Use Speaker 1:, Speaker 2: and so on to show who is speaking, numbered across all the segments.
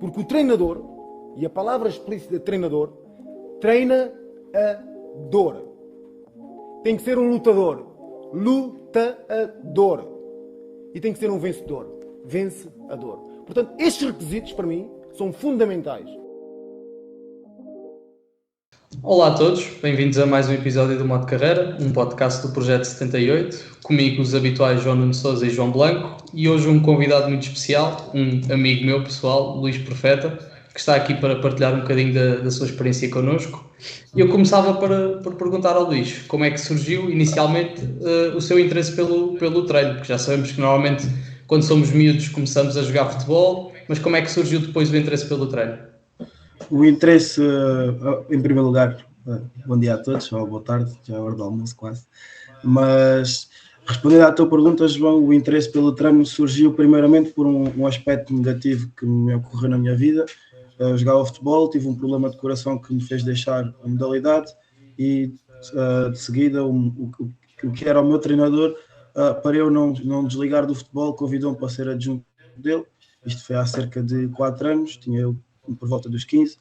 Speaker 1: Porque o treinador, e a palavra explícita de treinador, treina a dor. Tem que ser um lutador. Lutador. E tem que ser um vencedor. Vencedor. Portanto, estes requisitos, para mim, são fundamentais.
Speaker 2: Olá a todos, bem-vindos a mais um episódio do Modo Carreira, um podcast do Projeto 78. Comigo os habituais João Nuno Sousa e João Blanco, e hoje um convidado muito especial, um amigo meu pessoal, Luís Profeta, que está aqui para partilhar um bocadinho da sua experiência connosco. Eu começava por perguntar ao Luís como é que surgiu inicialmente o seu interesse pelo treino, porque já sabemos que normalmente quando somos miúdos começamos a jogar futebol, mas como é que surgiu depois o interesse pelo treino?
Speaker 3: O interesse, em primeiro lugar, bom dia a todos, ou boa tarde, já é a hora do almoço quase, mas respondendo à tua pergunta, João, o interesse pelo treino surgiu primeiramente por um aspecto negativo que me ocorreu na minha vida. Eu jogava futebol, tive um problema de coração que me fez deixar a modalidade e de seguida o que era o meu treinador, para eu não desligar do futebol, convidou-me para ser adjunto dele. Isto foi há cerca de 4 anos, tinha eu por volta dos 15,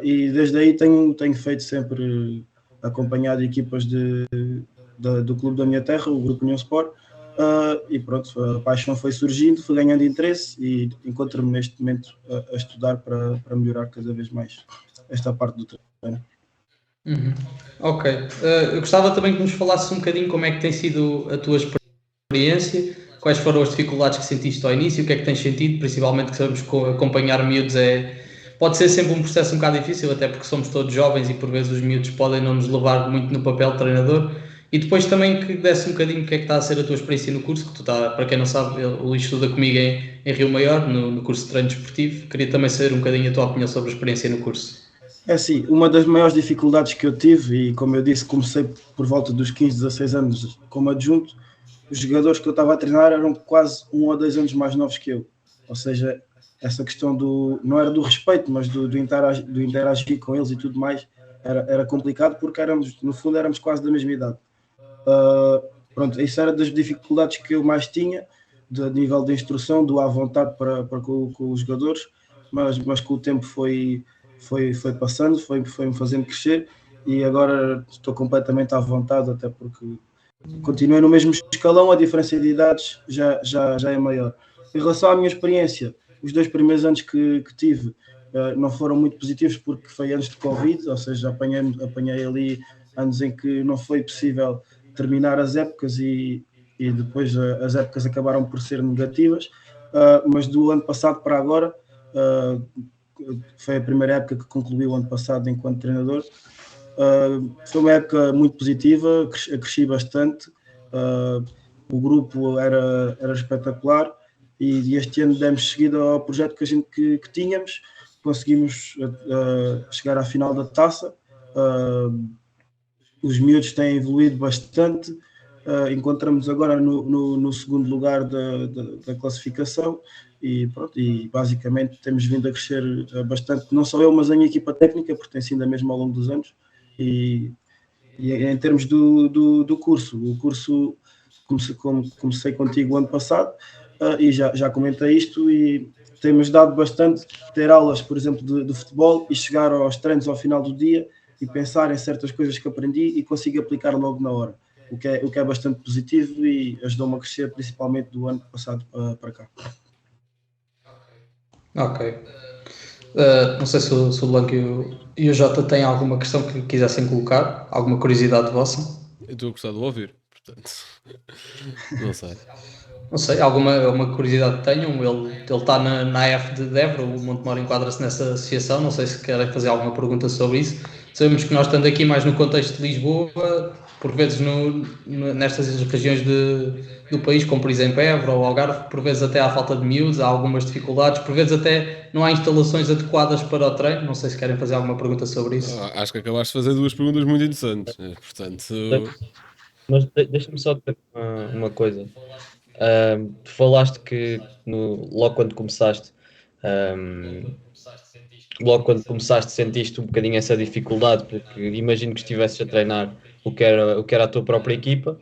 Speaker 3: e desde aí tenho feito sempre acompanhado equipas do clube da minha terra, o Grupo União Sport, e pronto, a paixão foi surgindo, fui ganhando interesse e encontro-me neste momento a estudar para melhorar cada vez mais esta parte do treino.
Speaker 2: Ok, eu gostava também que nos falasses um bocadinho como é que tem sido a tua experiência, quais foram as dificuldades que sentiste ao início, o que é que tens sentido, principalmente que sabemos que acompanhar miúdos pode ser sempre um processo um bocado difícil, até porque somos todos jovens e por vezes os miúdos podem não nos levar muito no papel de treinador. E depois também que desse um bocadinho o que é que está a ser a tua experiência no curso, que para quem não sabe, o Luís estuda comigo em Rio Maior, no curso de treino desportivo. Queria também saber um bocadinho a tua opinião sobre a experiência no curso.
Speaker 3: É assim, uma das maiores dificuldades que eu tive, e como eu disse, comecei por volta dos 15, 16 anos como adjunto, os jogadores que eu estava a treinar eram quase 1 ou 2 anos mais novos que eu. Ou seja, essa questão não era do respeito, mas do interagir com eles e tudo mais, era complicado porque no fundo éramos quase da mesma idade. Pronto, isso era das dificuldades que eu mais tinha, de nível de instrução, do à vontade para com os jogadores, mas com o tempo foi passando, foi-me fazendo crescer e agora estou completamente à vontade, até porque continuei no mesmo escalão, a diferença de idades já é maior. Em relação à minha experiência, os 2 primeiros anos que tive não foram muito positivos porque foi antes de Covid, ou seja, apanhei ali anos em que não foi possível terminar as épocas e depois as épocas acabaram por ser negativas, mas do ano passado para agora, foi a primeira época que concluí o ano passado enquanto treinador. Foi uma época muito positiva, cresci bastante, o grupo era espetacular e este ano demos seguida ao projeto que tínhamos, conseguimos chegar à final da taça. Os miúdos têm evoluído bastante, encontramos agora no segundo lugar da classificação e pronto, e basicamente temos vindo a crescer bastante, não só eu, mas a minha equipa técnica, porque tem sido a mesma ao longo dos anos. E em termos do curso, o curso comecei contigo o ano passado, e já comentei isto e temos dado bastante ter aulas, por exemplo, de futebol e chegar aos treinos ao final do dia e pensar em certas coisas que aprendi e consigo aplicar logo na hora, o que é bastante positivo e ajudou-me a crescer, principalmente do ano passado para cá.
Speaker 2: Ok. Não sei se o Blanco e o Jota têm alguma questão que quisessem colocar, alguma curiosidade vossa?
Speaker 4: Eu estou a gostar de ouvir, portanto, não sei.
Speaker 2: Não sei, alguma curiosidade que tenham? Ele está na AF de Évora, o Montemor enquadra-se nessa associação, não sei se querem fazer alguma pergunta sobre isso. Sabemos que nós estando aqui mais no contexto de Lisboa, por vezes nestas regiões do país, como por exemplo Évora ou Algarve, por vezes até há falta de miúdos, há algumas dificuldades, por vezes até não há instalações adequadas para o treino, não sei se querem fazer alguma pergunta sobre isso.
Speaker 4: Acho que acabaste de fazer 2 perguntas muito interessantes, portanto...
Speaker 5: Mas deixa-me só dizer uma coisa. Tu falaste que logo quando começaste sentiste um bocadinho essa dificuldade, porque imagino que estivesses a treinar o que era a tua própria equipa,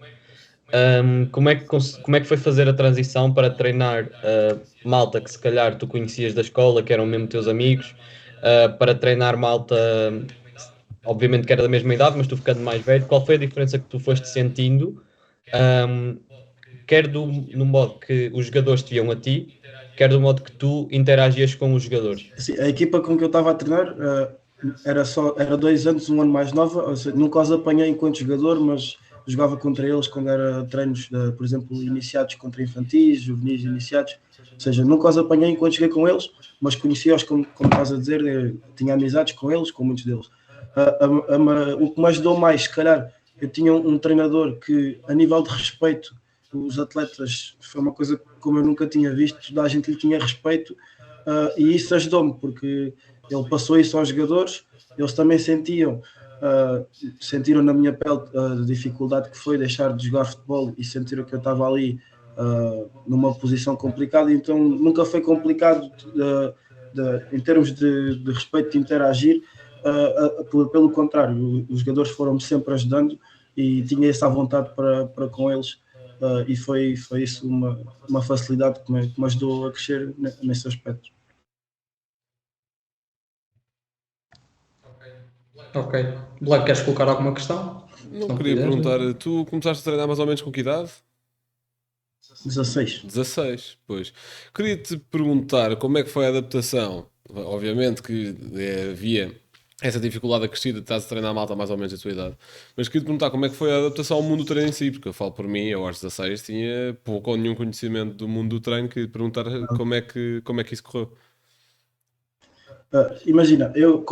Speaker 5: como é que foi fazer a transição para treinar malta que se calhar tu conhecias da escola, que eram mesmo teus amigos, para treinar malta, obviamente que era da mesma idade, mas tu ficando mais velho, qual foi a diferença que tu foste sentindo, um, quer no modo que os jogadores te viam a ti, quer do modo que tu interagias com os jogadores?
Speaker 3: Assim, a equipa com que eu estava a treinar era 2 anos, um ano mais nova, ou seja, nunca os apanhei enquanto jogador, mas jogava contra eles quando era treinos, por exemplo, iniciados contra infantis, juvenis iniciados, ou seja, nunca os apanhei enquanto joguei com eles, mas conhecia-os, como estás a dizer, tinha amizades com eles, com muitos deles. O que me ajudou mais, se calhar, eu tinha um treinador que, a nível de respeito, os atletas, foi uma coisa como eu nunca tinha visto, toda a gente lhe tinha respeito, e isso ajudou-me, porque ele passou isso aos jogadores, eles também sentiram na minha pele a dificuldade que foi deixar de jogar futebol e sentiram que eu estava ali numa posição complicada, então nunca foi complicado em termos de respeito, de interagir, pelo contrário, os jogadores foram-me sempre ajudando e tinha essa vontade para com eles, e foi isso uma facilidade que me ajudou a crescer nesse aspecto.
Speaker 2: Ok. Black, queres colocar alguma questão?
Speaker 4: Não queria perguntar, tu começaste a treinar mais ou menos com que idade?
Speaker 3: 16.
Speaker 4: 16, pois. Queria-te perguntar como é que foi a adaptação. Obviamente que havia essa dificuldade acrescida de estás a treinar a malta mais ou menos a tua idade. Mas queria-te perguntar como é que foi a adaptação ao mundo do treino em si, porque eu falo por mim, eu aos 16 tinha pouco ou nenhum conhecimento do mundo do treino, queria te perguntar como é que isso correu.
Speaker 3: Imagina, eu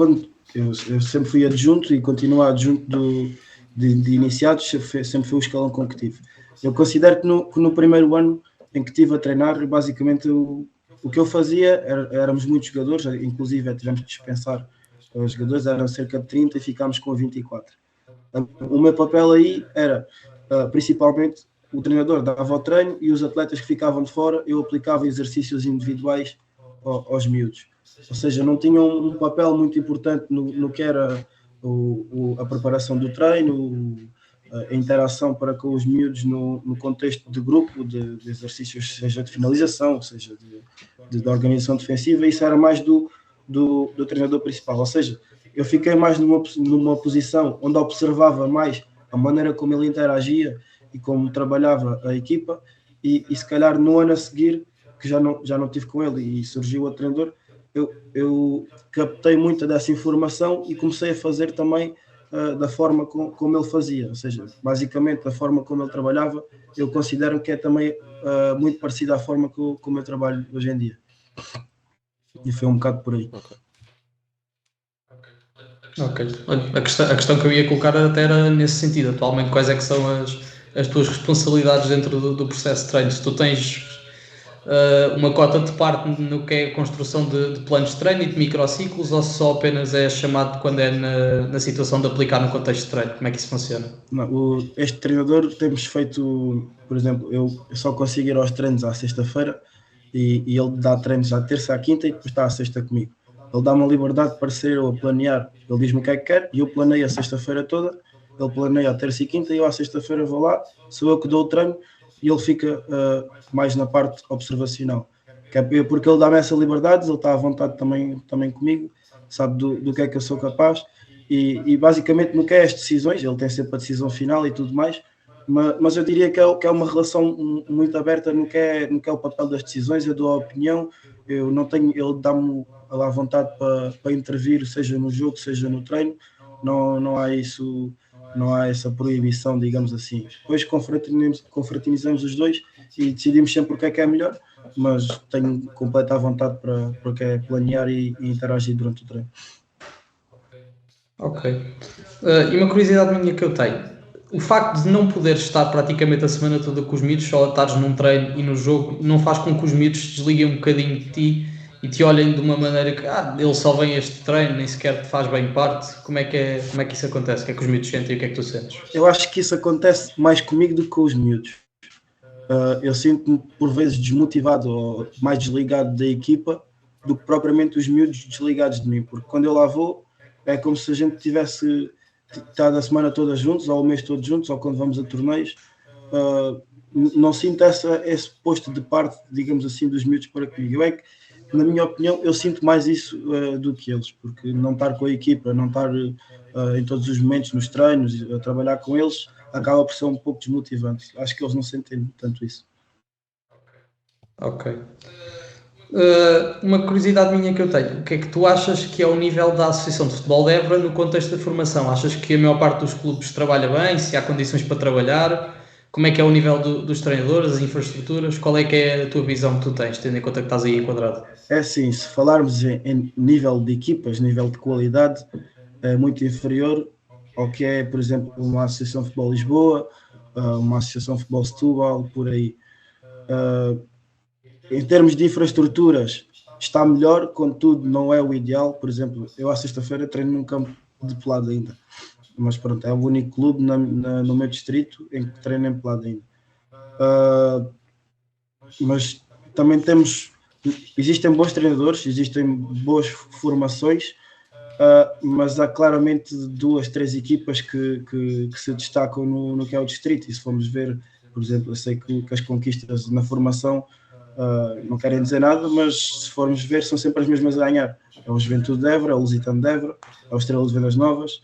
Speaker 3: sempre fui adjunto e continuo adjunto de iniciados, sempre fui o escalão com que tive. Eu considero que no primeiro ano em que estive a treinar, basicamente o que eu fazia, éramos muitos jogadores, inclusive tivemos de dispensar os jogadores, eram cerca de 30 e ficámos com 24. O meu papel aí era, principalmente, o treinador dava o treino e os atletas que ficavam de fora, eu aplicava exercícios individuais aos miúdos. Ou seja, não tinham um papel muito importante no que era a preparação do treino, a interação para com os miúdos no contexto de grupo, de exercícios, seja de finalização, seja de organização defensiva, isso era mais do treinador principal. Ou seja, eu fiquei mais numa posição onde observava mais a maneira como ele interagia e como trabalhava a equipa, e se calhar no ano a seguir, que já não tive com ele e surgiu o treinador, eu captei muita dessa informação e comecei a fazer também da forma como ele fazia, ou seja, basicamente da forma como ele trabalhava, eu considero que é também muito parecida à forma como eu trabalho hoje em dia. E foi um bocado por aí.
Speaker 2: Ok. A questão que eu ia colocar até era nesse sentido. Atualmente, quais é que são as tuas responsabilidades dentro do processo de treino? Se tu tens uma cota de parte no que é a construção de planos de treino e de microciclos, ou só apenas é chamado quando é na situação de aplicar no contexto de treino? Como é que isso funciona?
Speaker 3: Não, este treinador temos feito, por exemplo, eu só consigo ir aos treinos à sexta-feira e ele dá treinos à terça, à quinta e depois está à sexta comigo. Ele dá-me a liberdade para ser eu a planear, ele diz-me o que é que quer e eu planeio a sexta-feira toda, ele planeia a terça e quinta e eu à sexta-feira vou lá, sou eu que dou o treino e ele fica mais na parte observacional. Porque ele dá-me essa liberdade, ele está à vontade também comigo, sabe do que é que eu sou capaz e basicamente no que é as decisões, ele tem sempre a decisão final e tudo mais, mas eu diria que é uma relação muito aberta no que é o papel das decisões, eu dou a opinião, ele dá-me à vontade para intervir, seja no jogo, seja no treino, não há isso, não há essa proibição, digamos assim. Depois confraternizamos os dois e decidimos sempre o que é melhor, mas tenho completa vontade para que é planear e interagir durante o treino.
Speaker 2: Ok. E uma curiosidade minha que eu tenho, o facto de não poderes estar praticamente a semana toda com os miúdos, só estares num treino e no jogo, não faz com que os miúdos desliguem um bocadinho de ti e te olhem de uma maneira que ele só vem a este treino, nem sequer te faz bem parte? Como é que isso acontece? O que é que os miúdos sentem e o que é que tu sentes?
Speaker 3: Eu acho que isso acontece mais comigo do que com os miúdos. Eu sinto-me por vezes desmotivado ou mais desligado da equipa do que propriamente os miúdos desligados de mim, porque quando eu lá vou é como se a gente tivesse estado a semana toda juntos, ou o mês todo juntos, ou quando vamos a torneios, não sinto esse posto de parte, digamos assim, dos miúdos para comigo. Eu é que, na minha opinião, eu sinto mais isso do que eles, porque não estar com a equipa, não estar em todos os momentos nos treinos, a trabalhar com eles, acaba por ser um pouco desmotivante. Acho que eles não sentem tanto isso.
Speaker 2: Ok. Uma curiosidade minha que eu tenho, o que é que tu achas que é o nível da Associação de Futebol de Évora no contexto da formação? Achas que a maior parte dos clubes trabalha bem, se há condições para trabalhar? Como é que é o nível dos treinadores, as infraestruturas? Qual é que é a tua visão que tu tens, tendo em conta que estás aí enquadrado?
Speaker 3: É assim, se falarmos em nível de equipas, nível de qualidade, é muito inferior ao que é, por exemplo, uma Associação de Futebol Lisboa, uma Associação de Futebol Setúbal, por aí. Em termos de infraestruturas, está melhor, contudo, não é o ideal. Por exemplo, eu à sexta-feira treino num campo de pelado ainda, mas pronto, é o único clube no meu distrito em que treino em pelado ainda. Mas também existem bons treinadores, existem boas formações, mas há claramente 2, 3 equipas que se destacam no que é o distrito. E se formos ver, por exemplo, eu sei que as conquistas na formação não querem dizer nada, mas se formos ver, são sempre as mesmas a ganhar. É o Juventude de Évora, é o Lusitano de Évora, é o Estrela de Vendas Novas,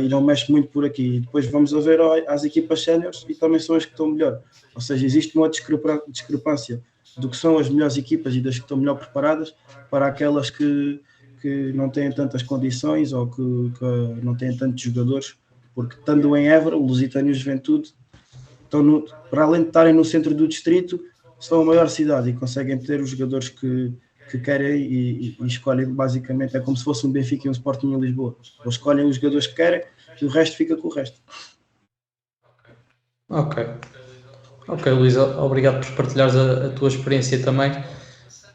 Speaker 3: e não mexe muito por aqui. E depois vamos a ver as equipas séniores e também são as que estão melhor. Ou seja, existe uma discrepância do que são as melhores equipas e das que estão melhor preparadas para aquelas que não têm tantas condições ou que não têm tantos jogadores, porque estando em Évora, o Lusitano e o Juventude estão para além de estarem no centro do distrito, são a maior cidade e conseguem ter os jogadores que querem e escolhem basicamente, é como se fosse um Benfica e um Sporting em Lisboa. Eles escolhem os jogadores que querem e o resto fica com o resto.
Speaker 2: Ok, Luísa, obrigado por partilhares a tua experiência também.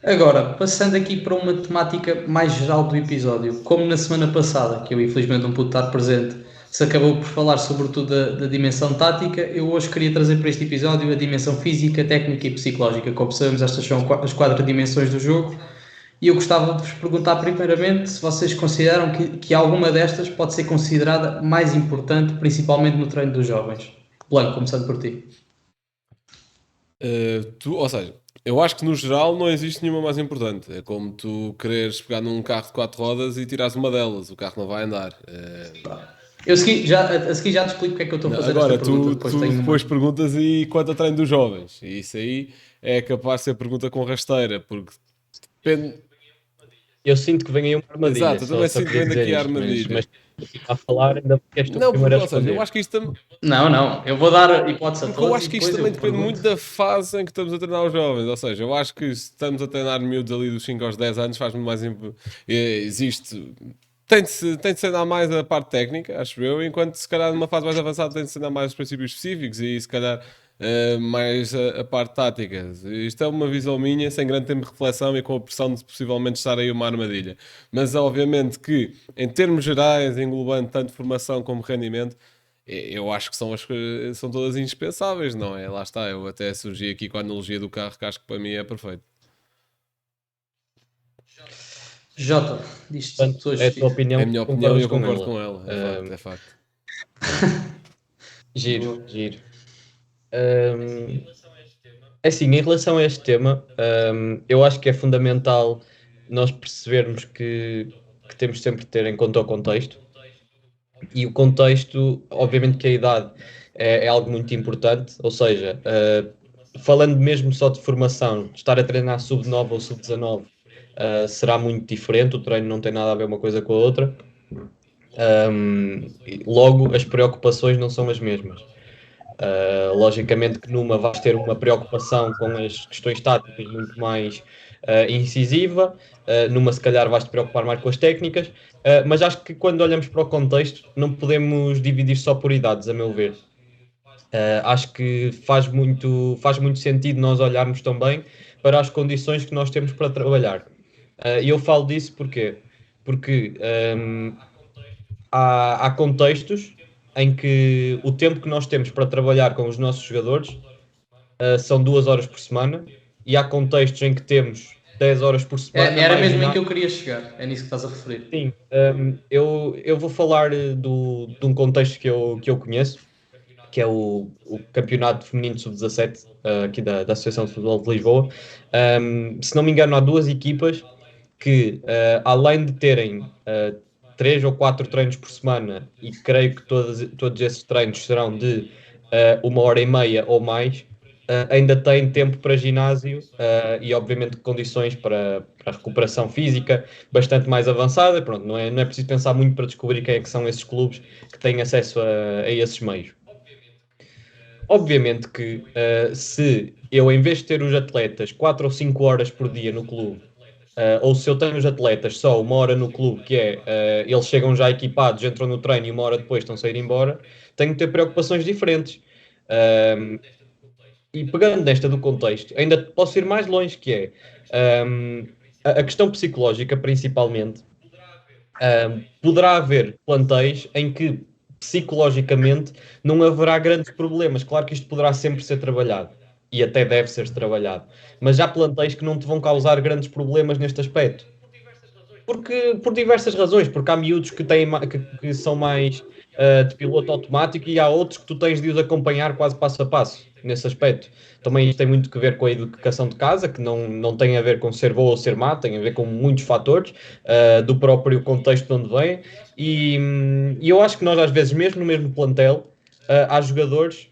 Speaker 2: Agora, passando aqui para uma temática mais geral do episódio, como na semana passada, que eu infelizmente não pude estar presente, se acabou por falar sobretudo da dimensão tática, eu hoje queria trazer para este episódio a dimensão física, técnica e psicológica. Como sabemos, estas são as 4 dimensões do jogo, e eu gostava de vos perguntar primeiramente se vocês consideram que alguma destas pode ser considerada mais importante, principalmente no treino dos jovens. Blanco, começando por ti.
Speaker 4: Ou seja, eu acho que no geral não existe nenhuma mais importante. É como tu quereres pegar num carro de 4 rodas e tirares uma delas, o carro não vai andar.
Speaker 2: A seguir já te explico porque é que eu estou a fazer
Speaker 4: Agora,
Speaker 2: esta pergunta.
Speaker 4: tu depois perguntas e quanto a treino dos jovens. E isso aí é capaz de ser pergunta com rasteira, porque depende.
Speaker 5: Eu sinto que vem aí uma armadilha.
Speaker 4: Exato, eu também sinto que vem daqui a armadilha.
Speaker 5: Mas a falar ainda porque és tu
Speaker 4: Não,
Speaker 5: primeiro a
Speaker 4: ou seja,
Speaker 5: responder.
Speaker 4: eu acho que isto também.
Speaker 2: Não, eu vou dar hipótese a
Speaker 4: Porque
Speaker 2: todos.
Speaker 4: eu acho que isto também depende muito da fase em que estamos a treinar os jovens. Ou seja, eu acho que se estamos a treinar miúdos ali dos 5 aos 10 anos, faz muito mais. Existe. Tem de se ensinar mais a parte técnica, acho eu, enquanto se calhar numa fase mais avançada tem de se ensinar mais os princípios específicos e se calhar mais a parte tática. Isto é uma visão minha, sem grande tempo de reflexão e com a pressão de possivelmente estar aí uma armadilha. Mas obviamente que, em termos gerais, englobando tanto formação como rendimento, eu acho que são todas indispensáveis, não é? Lá está, eu até surgi aqui com a analogia do carro, que acho que para mim é perfeito.
Speaker 2: Jota, diz-te a tua
Speaker 5: É a tua opinião.
Speaker 4: É a minha opinião e eu
Speaker 5: concordas
Speaker 4: concordo com ela. É facto.
Speaker 5: Giro. É assim, em relação a este tema, eu acho que é fundamental nós percebermos que temos sempre de ter em conta o contexto. E o contexto, obviamente que a idade é algo muito importante, ou seja, falando mesmo só de formação, estar a treinar sub-9 ou sub-19 será muito diferente, o treino não tem nada a ver uma coisa com a outra. Logo, as preocupações não são as mesmas. Logicamente que numa vais ter uma preocupação com as questões táticas muito mais incisiva, numa se calhar vais te preocupar mais com as técnicas, mas acho que quando olhamos para o contexto não podemos dividir só por idades, a meu ver. Acho que faz muito sentido nós olharmos também para as condições que nós temos para trabalhar. E eu falo disso porque há contextos em que o tempo que nós temos para trabalhar com os nossos jogadores são 2 horas por semana, e há contextos em que temos 10 horas por semana.
Speaker 2: Era mesmo em que eu queria chegar, é nisso que estás a referir.
Speaker 5: Sim, eu vou falar de um contexto que eu conheço, que é o Campeonato Feminino Sub-17 aqui da Associação de Futebol de Lisboa. Se não me engano, há duas equipas que, além de terem 3 ou 4 treinos por semana, e creio que todos esses treinos serão de 1 hora e meia ou mais, ainda têm tempo para ginásio e, obviamente, condições para recuperação física bastante mais avançada. Pronto, não é preciso pensar muito para descobrir quem é que são esses clubes que têm acesso a esses meios. Obviamente que se eu, em vez de ter os atletas 4 ou 5 horas por dia no clube, ou se eu tenho os atletas só 1 hora no clube, que é eles chegam já equipados, entram no treino e 1 hora depois estão a ir embora, tenho que ter preocupações diferentes. E pegando nesta do contexto, ainda posso ir mais longe, que é a questão psicológica, principalmente. Poderá haver plantéis em que psicologicamente não haverá grandes problemas. Claro que isto poderá sempre ser trabalhado e até deve ser trabalhado, mas há plantéis que não te vão causar grandes problemas neste aspecto. Por diversas razões, porque há miúdos que são mais de piloto automático e há outros que tu tens de os acompanhar quase passo a passo nesse aspecto. Também isto tem muito que ver com a educação de casa, que não tem a ver com ser bom ou ser má, tem a ver com muitos fatores do próprio contexto de onde vem. E eu acho que nós, às vezes, mesmo no mesmo plantel, há jogadores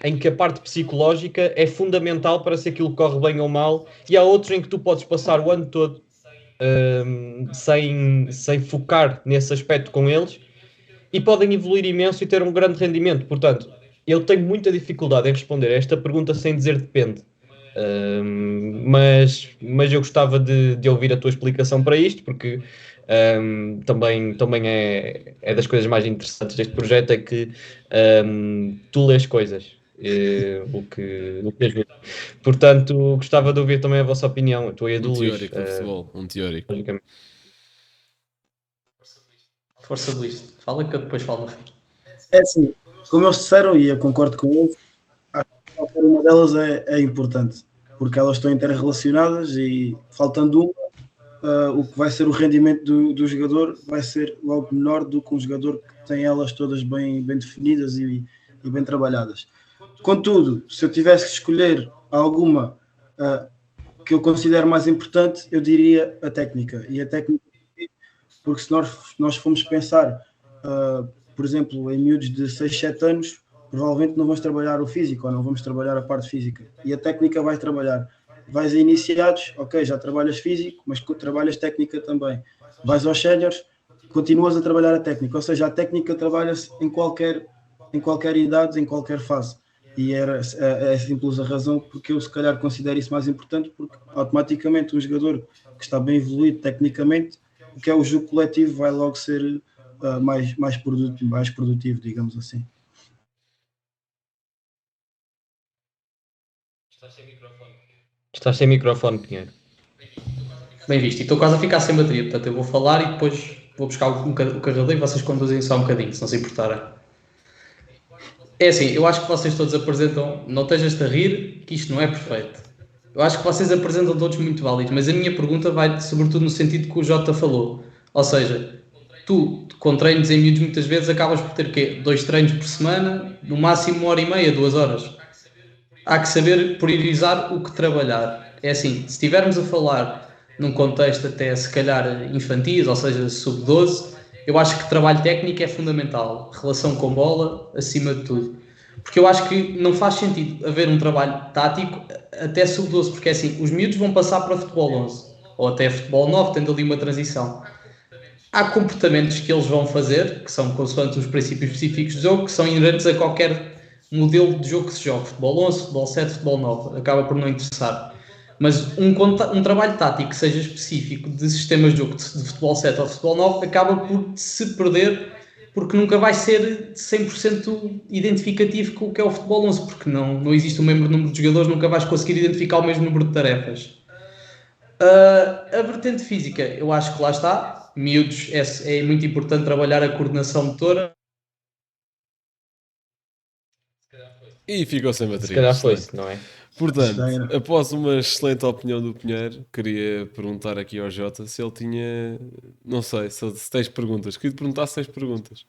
Speaker 5: em que a parte psicológica é fundamental para se aquilo corre bem ou mal, e há outros em que tu podes passar o ano todo sem focar nesse aspecto com eles e podem evoluir imenso e ter um grande rendimento. Portanto, eu tenho muita dificuldade em responder a esta pergunta sem dizer depende. Mas eu gostava de ouvir a tua explicação para isto, porque também é das coisas mais interessantes deste projeto, é que tu lês coisas, o que ajuda. Portanto, gostava de ouvir também a vossa opinião, a tua e a do
Speaker 4: Um
Speaker 5: Luís.
Speaker 4: teórico do futebol, um teórico.
Speaker 5: Logicamente.
Speaker 2: Força do isto. Fala que eu depois falo no fim.
Speaker 3: É assim, como eles disseram, e eu concordo com eles, acho que qualquer uma delas é importante, porque elas estão interrelacionadas e faltando uma, o que vai ser o rendimento do jogador vai ser logo menor do que um jogador que tem elas todas bem definidas e bem trabalhadas. Contudo, se eu tivesse que escolher alguma que eu considero mais importante, eu diria a técnica. E a técnica, porque se nós formos pensar, por exemplo, em miúdos de 6, 7 anos, provavelmente não vamos trabalhar o físico, ou não vamos trabalhar a parte física. E a técnica vai trabalhar. Vais a iniciados, ok, já trabalhas físico, mas trabalhas técnica também. Vais aos séniores, continuas a trabalhar a técnica. Ou seja, a técnica trabalha-se em qualquer idade, em qualquer fase. E é simples a razão porque eu se calhar considero isso mais importante, porque automaticamente um jogador que está bem evoluído tecnicamente, o que é o jogo coletivo, vai logo ser mais produtivo, digamos assim.
Speaker 5: Estás sem microfone, Pinheiro.
Speaker 2: Bem visto. E estou quase a ficar sem bateria, portanto eu vou falar e depois vou buscar o carregador e vocês conduzem só um bocadinho, se não se importarem. É assim, eu acho que vocês todos apresentam, não estejas-te a rir, que isto não é perfeito. Eu acho que vocês apresentam todos muito válidos, mas a minha pergunta vai sobretudo no sentido que o Jota falou. Ou seja, tu, com treinos em miúdos, muitas vezes acabas por ter o quê? 2 treinos por semana, no máximo 1 hora e meia, 2 horas. Há que saber priorizar o que trabalhar. É assim, se estivermos a falar num contexto até se calhar infantis, ou seja, sub-12, eu acho que trabalho técnico é fundamental. Relação com bola, acima de tudo. Porque eu acho que não faz sentido haver um trabalho tático até sub-12, porque é assim, os miúdos vão passar para futebol 11, ou até futebol 9, tendo ali uma transição. Há comportamentos que eles vão fazer, que são consoante os princípios específicos do jogo, que são inerentes a qualquer modelo de jogo que se joga. Futebol 11, futebol 7, futebol 9. Acaba por não interessar. Mas um trabalho tático que seja específico de sistemas de jogo de futebol 7 ou de futebol 9 acaba por se perder, porque nunca vai ser 100% identificativo com o que é o futebol 11, porque não existe o mesmo número de jogadores, nunca vais conseguir identificar o mesmo número de tarefas. A vertente física, eu acho que lá está. Miúdos, é muito importante trabalhar a coordenação motora.
Speaker 4: E ficou sem
Speaker 5: Se
Speaker 4: bateria.
Speaker 5: calhar
Speaker 4: Excelente.
Speaker 5: foi-se, não é?
Speaker 4: Portanto,
Speaker 3: Já era.
Speaker 4: após uma excelente opinião do Pinheiro, queria perguntar aqui ao Jota se ele tinha. Não sei, se tens perguntas. Queria te perguntar se tens perguntas.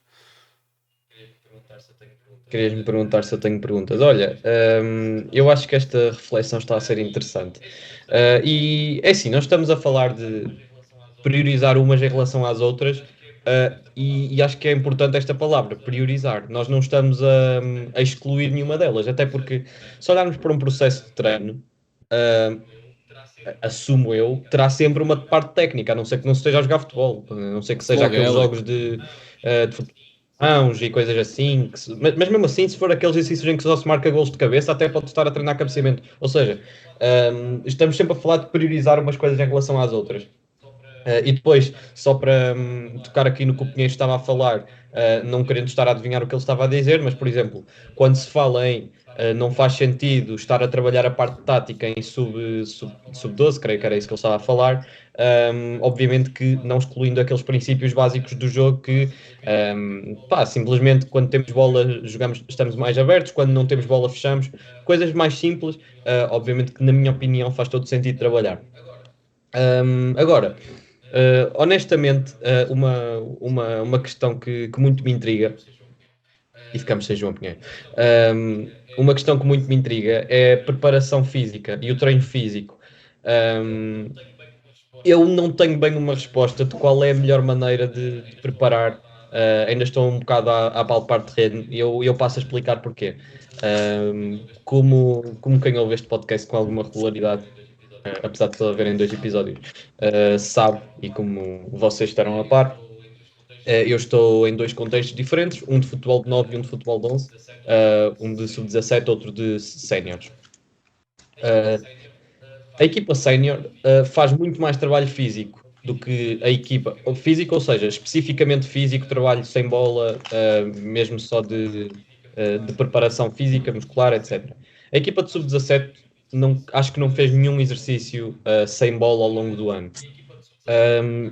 Speaker 5: Querias-me perguntar se eu tenho perguntas. Olha, eu acho que esta reflexão está a ser interessante. E é assim, nós estamos a falar de priorizar umas em relação às outras, e acho que é importante esta palavra, priorizar. Nós não estamos a excluir nenhuma delas, até porque se olharmos para um processo de treino, ah, assumo eu, terá sempre uma parte técnica, a não ser que não se esteja a jogar futebol, a não ser que seja aqueles jogos de futebol e coisas assim, mas mesmo assim, se for aqueles exercícios em que só se marca golos de cabeça, até pode estar a treinar cabeceamento. Ou seja, estamos sempre a falar de priorizar umas coisas em relação às outras. E depois, só para tocar aqui no que o Pinheiro estava a falar, não querendo estar a adivinhar o que ele estava a dizer, mas, por exemplo, quando se fala em não faz sentido estar a trabalhar a parte tática em sub-12, creio que era isso que ele estava a falar, obviamente que não excluindo aqueles princípios básicos do jogo que, simplesmente quando temos bola jogamos, estamos mais abertos, quando não temos bola fechamos, coisas mais simples, obviamente que na minha opinião faz todo sentido trabalhar. Agora, honestamente, uma questão que muito me intriga, e ficamos sem João Pinheiro, uma questão que muito me intriga é a preparação física e o treino físico. Eu não tenho bem uma resposta de qual é a melhor maneira de preparar, ainda estou um bocado a palpar terreno e eu passo a explicar porquê. Como quem ouve este podcast com alguma regularidade, apesar de só haverem 2 episódios, sabe, e como vocês estarão a par, eu estou em 2 contextos diferentes, um de futebol de 9 e um de futebol de 11, um de sub-17, outro de séniores. A equipa sénior faz muito mais trabalho físico do que a equipa física, ou seja, especificamente físico, trabalho sem bola, mesmo só de preparação física, muscular, etc. A equipa de sub-17 acho que não fez nenhum exercício sem bola ao longo do ano.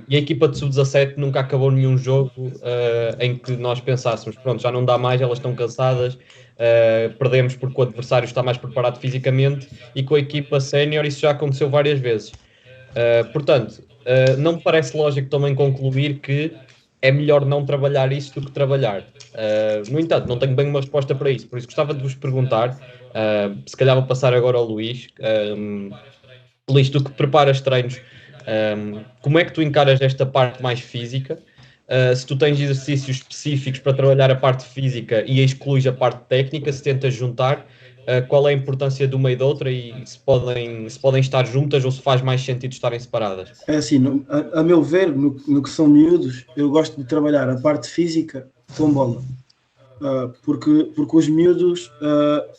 Speaker 5: E a equipa de sub-17 nunca acabou nenhum jogo em que nós pensássemos, pronto, já não dá mais, elas estão cansadas, perdemos porque o adversário está mais preparado fisicamente, e com a equipa sénior isso já aconteceu várias vezes. Portanto, não me parece lógico também concluir que é melhor não trabalhar isso do que trabalhar. No entanto, não tenho bem uma resposta para isso, por isso gostava de vos perguntar, se calhar vou passar agora ao Luís. Luís, tu que preparas treinos, como é que tu encaras esta parte mais física? Se tu tens exercícios específicos para trabalhar a parte física e excluís a parte técnica, se tentas juntar, qual é a importância de uma e da outra, e se podem estar juntas ou se faz mais sentido estarem separadas?
Speaker 3: É assim, a meu ver, no que são miúdos, eu gosto de trabalhar a parte física com bola. Porque os miúdos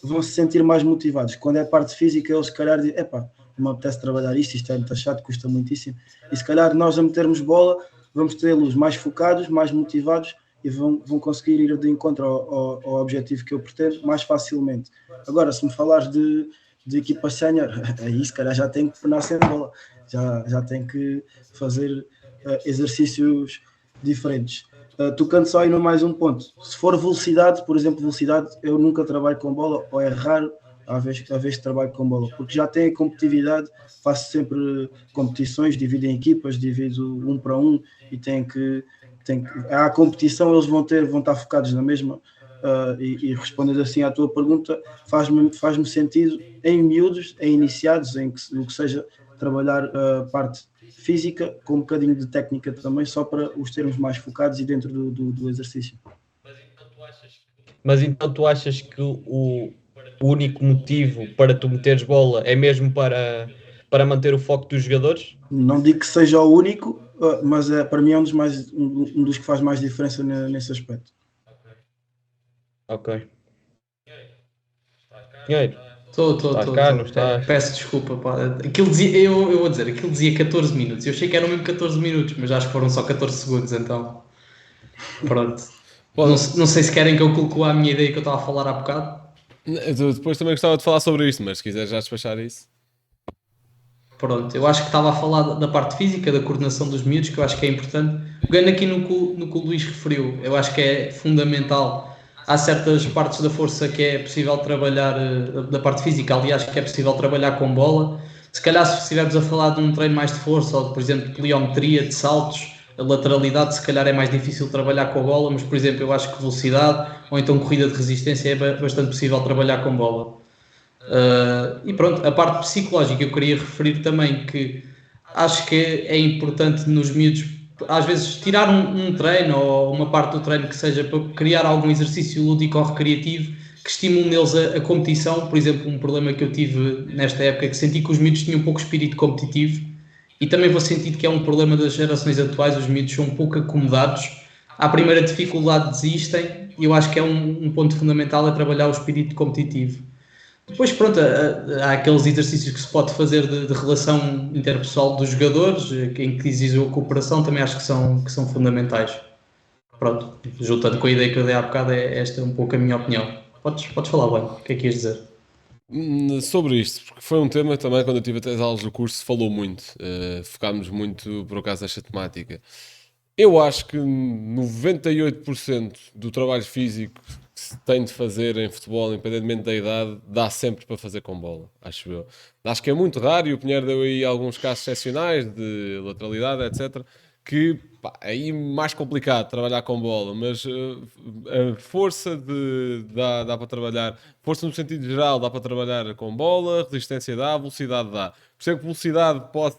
Speaker 3: vão se sentir mais motivados. Quando é a parte física, eles se calhar dizem, epá, não me apetece trabalhar isto é muito chato, custa muitíssimo. E se calhar nós a metermos bola, vamos tê-los mais focados, mais motivados e vão conseguir ir de encontro ao objetivo que eu pretendo mais facilmente. Agora, se me falares de equipa sénior, aí se calhar já tenho que penar sem bola, já tenho que fazer exercícios diferentes. Tocando só aí no mais um ponto, se for velocidade, por exemplo, eu nunca trabalho com bola, ou é raro a vez que trabalho com bola, porque já tenho a competitividade, faço sempre competições, divido em equipas, divido 1 para 1 e há competição, eles vão estar focados na mesma, e respondendo assim à tua pergunta, faz-me sentido em miúdos, em iniciados, em o que seja trabalhar a parte física com um bocadinho de técnica também, só para os termos mais focados e dentro do exercício.
Speaker 5: Mas então tu achas que o único motivo para tu meteres bola é mesmo para manter o foco dos jogadores?
Speaker 3: Não digo que seja o único, mas para mim é um dos que faz mais diferença nesse aspecto.
Speaker 5: Ok. Pinheiro,
Speaker 2: Estou.
Speaker 5: não estás?
Speaker 2: Peço desculpa, pá. Aquilo dizia, eu vou dizer, aquilo dizia 14 minutos. Eu achei que eram mesmo 14 minutos, mas acho que foram só 14 segundos, então. Pronto. Não sei se querem que eu coloque a minha ideia que eu estava a falar há bocado.
Speaker 4: Eu depois também gostava de falar sobre isto, mas se quiser já despachar isso.
Speaker 2: Pronto, eu acho que estava a falar da parte física, da coordenação dos miúdos, que eu acho que é importante. Pegando aqui no que o Luís referiu, eu acho que é fundamental. Há certas partes da força que é possível trabalhar, da parte física, aliás, que é possível trabalhar com bola. Se calhar, se estivermos a falar de um treino mais de força, ou por exemplo de pliometria, de saltos, A lateralidade, se calhar, é mais difícil trabalhar com a bola, mas, por exemplo, eu acho que velocidade ou então corrida de resistência é bastante possível trabalhar com bola. E pronto, a parte psicológica eu queria referir também que acho que é importante nos miúdos, às vezes, tirar um treino ou uma parte do treino que seja para criar algum exercício lúdico ou recreativo que estimule neles a competição. Por exemplo, um problema que eu tive nesta época é que senti que os miúdos tinham um pouco espírito competitivo e também vou sentir que é um problema das gerações atuais. Os miúdos são um pouco acomodados, à primeira dificuldade desistem e eu acho que é um ponto fundamental é trabalhar o espírito competitivo. Depois, pronto, há aqueles exercícios que se pode fazer de relação interpessoal dos jogadores, em que exigem a cooperação, também acho que são fundamentais. Pronto, juntando com a ideia que eu dei há bocado, é esta um pouco a minha opinião. Podes falar, bem, o que é que ias dizer?
Speaker 4: Sobre isto, porque foi um tema também, quando eu tive até as aulas do curso, se falou muito. Focámos muito, por acaso, nesta temática. Eu acho que 98% do trabalho físico que se tem de fazer em futebol, independentemente da idade, dá sempre para fazer com bola, acho eu. Acho que é muito raro, e o Pinheiro deu aí alguns casos excepcionais de lateralidade, etc., que pá, é aí mais complicado trabalhar com bola, mas a força dá para trabalhar, força no sentido geral dá para trabalhar com bola, resistência dá, velocidade dá. Percebo que velocidade possa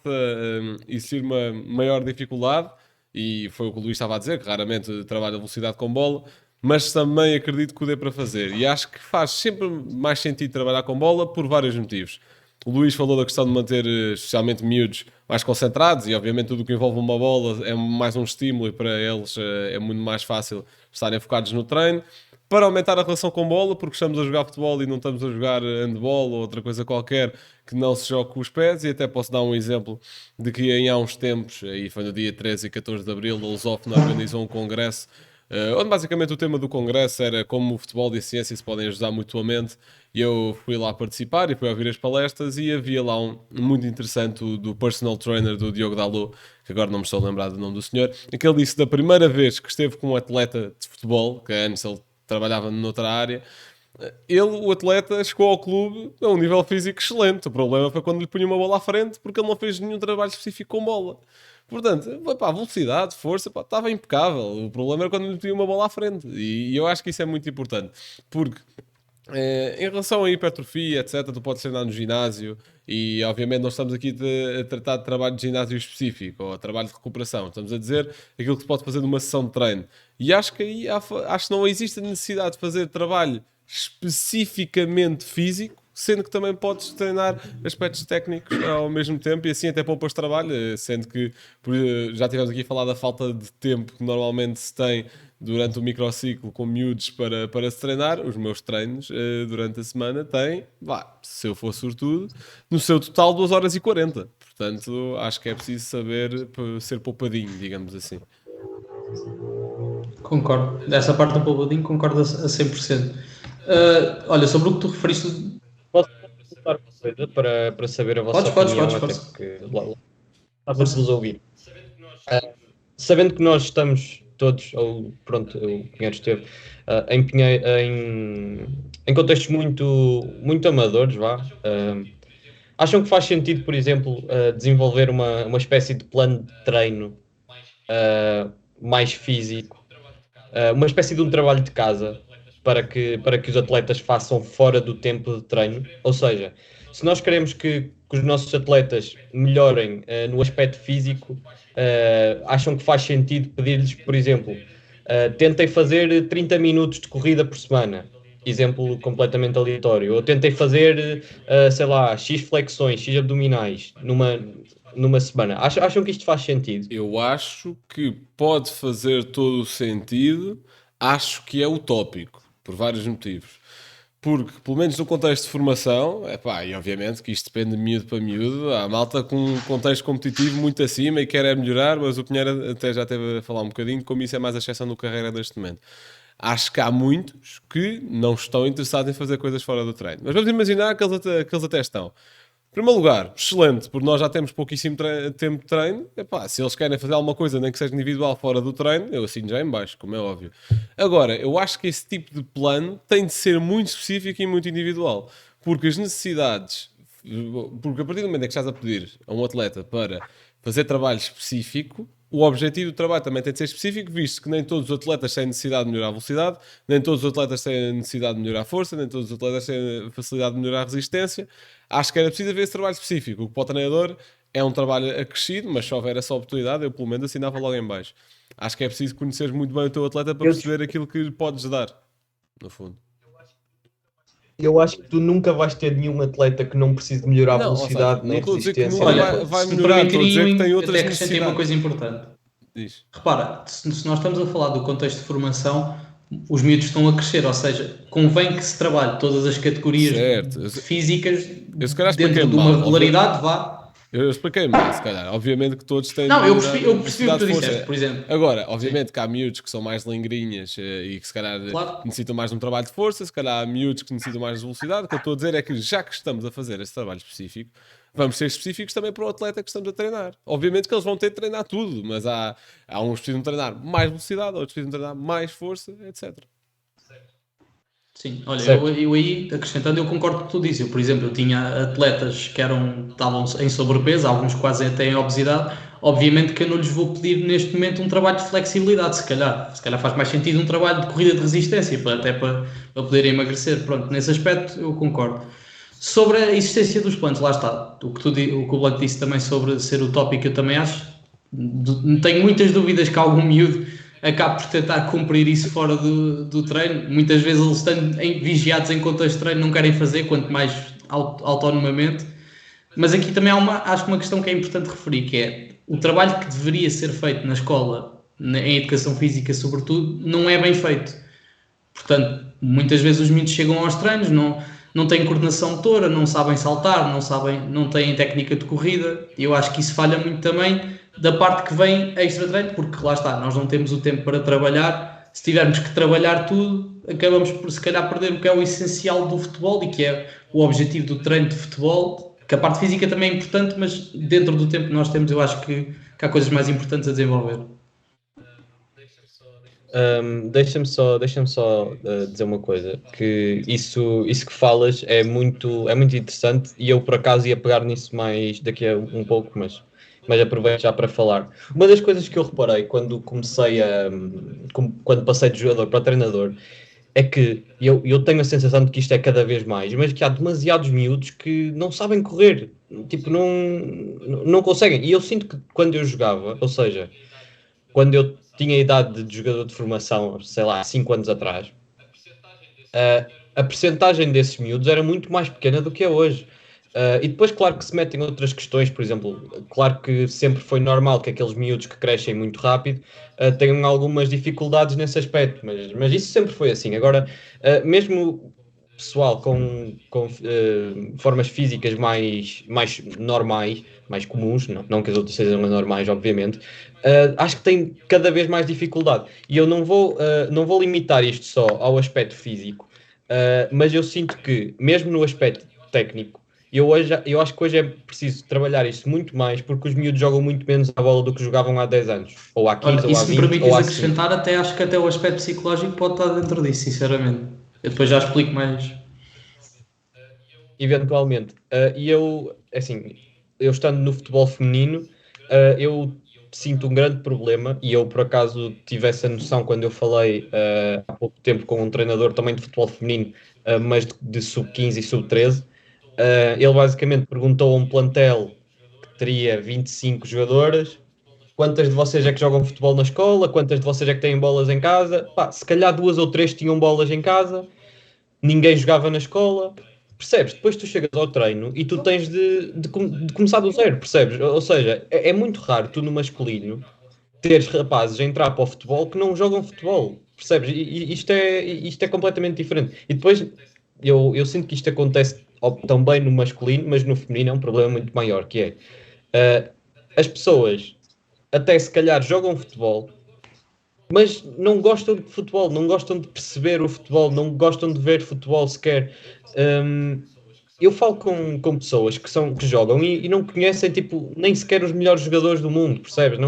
Speaker 4: existir uma maior dificuldade, e foi o que o Luís estava a dizer, que raramente trabalha velocidade com bola, mas também acredito que o dê para fazer. E acho que faz sempre mais sentido trabalhar com bola por vários motivos. O Luís falou da questão de manter, especialmente miúdos, mais concentrados, e obviamente tudo o que envolve uma bola é mais um estímulo e para eles é muito mais fácil estarem focados no treino. Para aumentar a relação com bola, porque estamos a jogar futebol e não estamos a jogar handball ou outra coisa qualquer que não se jogue com os pés. E até posso dar um exemplo de que em há uns tempos, aí foi no dia 13 e 14 de Abril, a Lusófona organizou um congresso onde basicamente o tema do congresso era como o futebol e a ciência se podem ajudar mutuamente, e eu fui lá participar e fui ouvir as palestras, e havia lá um muito interessante do personal trainer do Diogo Dalot, que agora não me estou a lembrar do nome do senhor, em que ele disse da primeira vez que esteve com um atleta de futebol, que antes ele trabalhava noutra área, o atleta, chegou ao clube a um nível físico excelente. O problema foi quando lhe punha uma bola à frente, porque ele não fez nenhum trabalho específico com bola. Portanto, pá, velocidade, força, pá, estava impecável. O problema era quando lhe punha uma bola à frente. E eu acho que isso é muito importante, porque em relação à hipertrofia, etc., tu podes treinar no ginásio, e obviamente nós estamos aqui a tratar de trabalho de ginásio específico ou trabalho de recuperação. Estamos a dizer aquilo que se pode fazer numa sessão de treino. E acho que aí acho que não existe a necessidade de fazer trabalho especificamente físico, sendo que também podes treinar aspectos técnicos ao mesmo tempo, e assim até poupas trabalho, sendo que já tivemos aqui a falar da falta de tempo que normalmente se tem durante o microciclo com miúdos para se treinar. Os meus treinos durante a semana têm, se eu for sortudo, no seu total 2 horas e 40. Portanto, acho que é preciso saber ser poupadinho, digamos assim.
Speaker 2: Concordo. Dessa parte do Poubadinho concordo a 100%. Olha, sobre o que tu referiste...
Speaker 5: Posso perguntar uma coisa para saber a vossa opinião, até porque lá vos ouvir. Sabendo que nós estamos todos, ou pronto, o Pinheiro esteve, em contextos muito amadores, acham que faz sentido, por exemplo, desenvolver uma espécie de plano de treino mais físico, uma espécie de um trabalho de casa para que os atletas façam fora do tempo de treino? Ou seja, se nós queremos que os nossos atletas melhorem no aspecto físico, acham que faz sentido pedir-lhes, por exemplo, tentem fazer 30 minutos de corrida por semana, exemplo completamente aleatório, ou tentem fazer, sei lá, X flexões, X abdominais numa semana. Acham que isto faz sentido?
Speaker 4: Eu acho que pode fazer todo o sentido, acho que é utópico, por vários motivos. Porque, pelo menos no contexto de formação, e obviamente que isto depende de miúdo para miúdo, há malta com um contexto competitivo muito acima e quer melhorar, mas o Pinheiro até já esteve a falar um bocadinho de como isso é mais a exceção do carreira neste momento. Acho que há muitos que não estão interessados em fazer coisas fora do treino. Mas vamos imaginar que eles até estão. Em primeiro lugar, excelente, porque nós já temos pouquíssimo tempo de treino. Se eles querem fazer alguma coisa, nem que seja individual, fora do treino, eu assino já em baixo, como é óbvio. Agora, eu acho que esse tipo de plano tem de ser muito específico e muito individual, porque as necessidades, porque a partir do momento em que estás a pedir a um atleta para fazer trabalho específico, o objetivo do trabalho também tem de ser específico, visto que nem todos os atletas têm necessidade de melhorar a velocidade, nem todos os atletas têm necessidade de melhorar a força, nem todos os atletas têm facilidade de melhorar a resistência. Acho que era preciso haver esse trabalho específico. O que para o treinador é um trabalho acrescido, mas se houver essa oportunidade, eu pelo menos assinava logo em baixo. Acho que é preciso conhecer muito bem o teu atleta para perceber aquilo que lhe podes dar, no fundo.
Speaker 5: Eu acho que tu nunca vais ter nenhum atleta que não precise de melhorar a
Speaker 4: Não, ou
Speaker 5: velocidade
Speaker 4: seja,
Speaker 5: nem
Speaker 4: não estou a dizer que
Speaker 5: resistência.
Speaker 4: nunca
Speaker 2: Olha,
Speaker 4: vai
Speaker 2: se me
Speaker 4: melhorar, estou a dizer que tem
Speaker 2: permitirem,
Speaker 4: outras
Speaker 2: até acrescentei uma
Speaker 4: necessidades.
Speaker 2: coisa importante.
Speaker 4: Diz.
Speaker 2: Repara, se nós estamos a falar do contexto de formação, os miúdos estão a crescer, ou seja, convém que se trabalhe todas as categorias
Speaker 4: Certo.
Speaker 2: físicas
Speaker 4: Eu se calhar
Speaker 2: dentro
Speaker 4: expliquei
Speaker 2: de uma
Speaker 4: mal,
Speaker 2: regularidade, vá.
Speaker 4: Eu expliquei mal, se calhar. Obviamente que todos têm
Speaker 2: Não,
Speaker 4: de
Speaker 2: eu
Speaker 4: melhorar
Speaker 2: percebi o que tu
Speaker 4: necessidade de força.
Speaker 2: disseste, por exemplo.
Speaker 4: Agora, obviamente que há miúdos que são mais lingrinhas e que se calhar
Speaker 2: Claro.
Speaker 4: necessitam mais de um trabalho de força, se calhar há miúdos que necessitam mais de velocidade. O que eu estou a dizer é que já que estamos a fazer esse trabalho específico, vamos ser específicos também para o atleta que estamos a treinar. Obviamente que eles vão ter de treinar tudo, mas há uns que precisam treinar mais velocidade, outros precisam treinar mais força, etc.
Speaker 2: Sim, olha,
Speaker 5: Certo.
Speaker 2: eu aí, acrescentando, eu concordo com o que tu dizes. Eu, por exemplo, eu tinha atletas que estavam em sobrepeso, alguns quase até em obesidade. Obviamente que eu não lhes vou pedir neste momento um trabalho de flexibilidade, se calhar. Se calhar faz mais sentido um trabalho de corrida de resistência, para poderem emagrecer. Pronto, nesse aspecto eu concordo. Sobre a existência dos planos, lá está. O que o Blanco disse também sobre ser utópico, eu também acho. Tenho muitas dúvidas que algum miúdo acabe por tentar cumprir isso fora do treino. Muitas vezes eles estando vigiados em contexto de treino não querem fazer, quanto mais autonomamente. Mas aqui também há acho que uma questão que é importante referir, que é o trabalho que deveria ser feito na escola, em educação física sobretudo, não é bem feito. Portanto, muitas vezes os miúdos chegam aos treinos, não têm coordenação motora, não sabem saltar, não têm técnica de corrida. Eu acho que isso falha muito também da parte que vem extra treino, porque lá está, nós não temos o tempo para trabalhar. Se tivermos que trabalhar tudo, acabamos por se calhar perder o que é o essencial do futebol e que é o objetivo do treino de futebol, que a parte física também é importante, mas dentro do tempo que nós temos eu acho que há coisas mais importantes a desenvolver.
Speaker 5: Deixa-me só dizer uma coisa, que isso que falas é muito interessante e eu por acaso ia pegar nisso mais daqui a um pouco, mas aproveito já para falar. Uma das coisas que eu reparei quando passei de jogador para treinador é que eu tenho a sensação de que isto é cada vez mais, mas que há demasiados miúdos que não sabem correr, tipo, não conseguem. E eu sinto que quando eu jogava, ou seja, quando eu tinha a idade de jogador de formação, sei lá, 5 anos atrás, a percentagem desses miúdos era muito mais pequena do que é hoje. E depois, claro que se metem outras questões, por exemplo, claro que sempre foi normal que aqueles miúdos que crescem muito rápido tenham algumas dificuldades nesse aspecto, mas isso sempre foi assim. Agora, mesmo pessoal com formas físicas mais normais, mais comuns, não que as outras sejam normais, obviamente, acho que tem cada vez mais dificuldade. E eu não vou limitar isto só ao aspecto físico, mas eu sinto que, mesmo no aspecto técnico, eu acho que hoje é preciso trabalhar isso muito mais, porque os miúdos jogam muito menos à bola do que jogavam há 10 anos, ou há 15,
Speaker 2: Olha,
Speaker 5: ou
Speaker 2: e
Speaker 5: há
Speaker 2: se me
Speaker 5: 20,
Speaker 2: permites
Speaker 5: ou há
Speaker 2: acrescentar, acho que até o aspecto psicológico pode estar dentro disso, sinceramente. Eu depois já explico mais.
Speaker 5: eventualmente. E eu estando no futebol feminino, eu sinto um grande problema, e eu por acaso tive essa noção quando eu falei há pouco tempo com um treinador também de futebol feminino, mas de sub-15 e sub-13. Ele basicamente perguntou a um plantel que teria 25 jogadoras: quantas de vocês é que jogam futebol na escola, quantas de vocês é que têm bolas em casa? Pá, se calhar 2 ou 3 tinham bolas em casa, ninguém jogava na escola. Percebes? Depois tu chegas ao treino e tu tens de começar do zero, percebes? Ou seja, é muito raro tu no masculino teres rapazes a entrar para o futebol que não jogam futebol, percebes? E isto é completamente diferente. E depois eu sinto que isto acontece também no masculino, mas no feminino é um problema muito maior, que é as pessoas até se calhar jogam futebol, mas não gostam de futebol, não gostam de perceber o futebol, não gostam de ver futebol sequer. Eu falo com pessoas que jogam e não conhecem, tipo, nem sequer os melhores jogadores do mundo, percebes?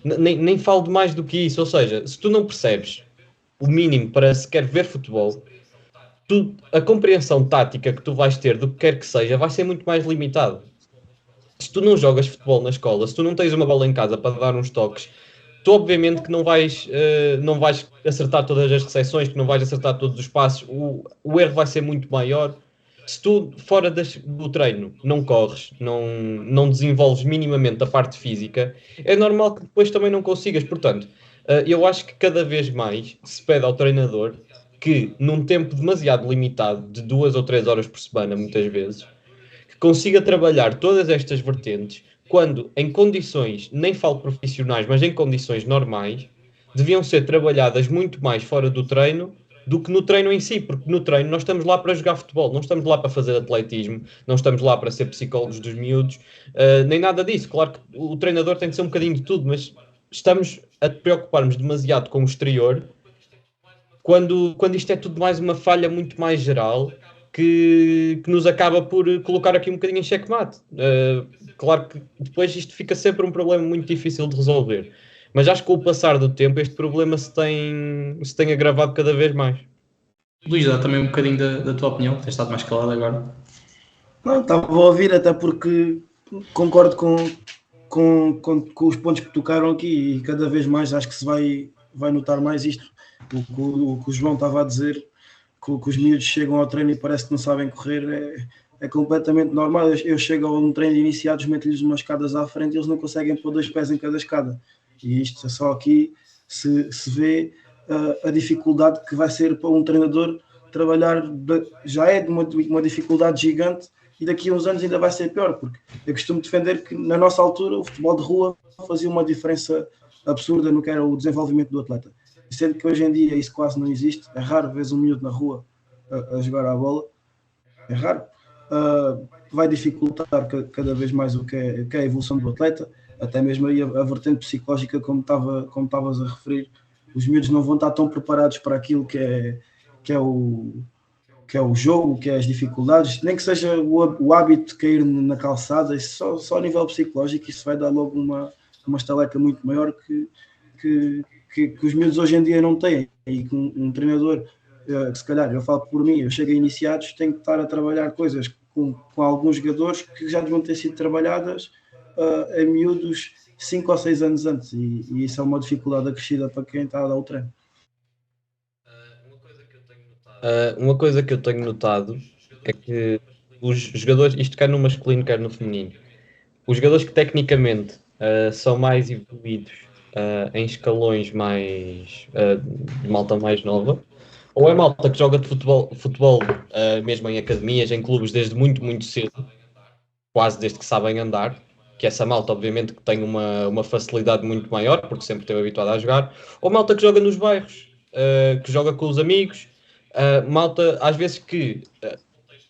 Speaker 5: Nem falo de mais do que isso. Ou seja, se tu não percebes o mínimo para sequer ver futebol, a compreensão tática que tu vais ter do que quer que seja vai ser muito mais limitado. se tu não jogas futebol na escola, se tu não tens uma bola em casa para dar uns toques, tu obviamente que não vais acertar todas as recepções, que não vais acertar todos os passos, o erro vai ser muito maior. Se tu, fora do treino, não corres, não desenvolves minimamente a parte física, é normal que depois também não consigas. Portanto, eu acho que cada vez mais se pede ao treinador que, num tempo demasiado limitado, de 2 ou 3 horas por semana, muitas vezes, que consiga trabalhar todas estas vertentes, quando em condições, nem falo profissionais, mas em condições normais, deviam ser trabalhadas muito mais fora do treino do que no treino em si, porque no treino nós estamos lá para jogar futebol, não estamos lá para fazer atletismo, não estamos lá para ser psicólogos dos miúdos, nem nada disso. Claro que o treinador tem de ser um bocadinho de tudo, mas estamos a preocupar-nos demasiado com o exterior, quando isto é tudo mais uma falha muito mais geral, que nos acaba por colocar aqui um bocadinho em xeque-mate. Claro que depois isto fica sempre um problema muito difícil de resolver. Mas acho que com o passar do tempo este problema se tem agravado cada vez mais.
Speaker 2: Luís, dá também um bocadinho da tua opinião, tens estado mais calado agora.
Speaker 3: Não, estava a ouvir, até porque concordo com os pontos que tocaram aqui, e cada vez mais acho que se vai notar mais isto. O que o João estava a dizer, que os miúdos chegam ao treino e parece que não sabem correr, é completamente normal. Eu chego a um treino de iniciados, meto-lhes umas escadas à frente e eles não conseguem pôr 2 pés em cada escada. E isto é só aqui se vê a dificuldade que vai ser para um treinador trabalhar. Já é de uma dificuldade gigante, e daqui a uns anos ainda vai ser pior, porque eu costumo defender que na nossa altura o futebol de rua fazia uma diferença absurda no que era o desenvolvimento do atleta. Sendo que hoje em dia isso quase não existe, é raro ver um miúdo na rua a jogar a bola, é raro. Vai dificultar cada vez mais o que é a evolução do atleta, até mesmo aí a vertente psicológica, como estavas a referir. Os miúdos não vão estar tão preparados para aquilo que é o jogo, que é as dificuldades, nem que seja o hábito de cair na calçada. Isso só a nível psicológico, isso vai dar logo uma estaleca muito maior que os miúdos hoje em dia não têm, e que um treinador, que se calhar, eu falo por mim, eu chego a iniciados, tenho que estar a trabalhar coisas com alguns jogadores que já deviam ter sido trabalhadas em miúdos 5 ou 6 anos antes, e isso é uma dificuldade acrescida para quem está a dar o treino.
Speaker 5: Uma coisa que eu tenho notado é que os jogadores, isto quer no masculino, quer no feminino, os jogadores que tecnicamente são mais evoluídos em escalões mais de malta mais nova, ou é malta que joga de futebol mesmo em academias, em clubes desde muito, muito cedo, quase desde que sabem andar, que essa malta obviamente que tem uma facilidade muito maior, porque sempre esteve habituado a jogar, ou malta que joga nos bairros, que joga com os amigos, malta às vezes que,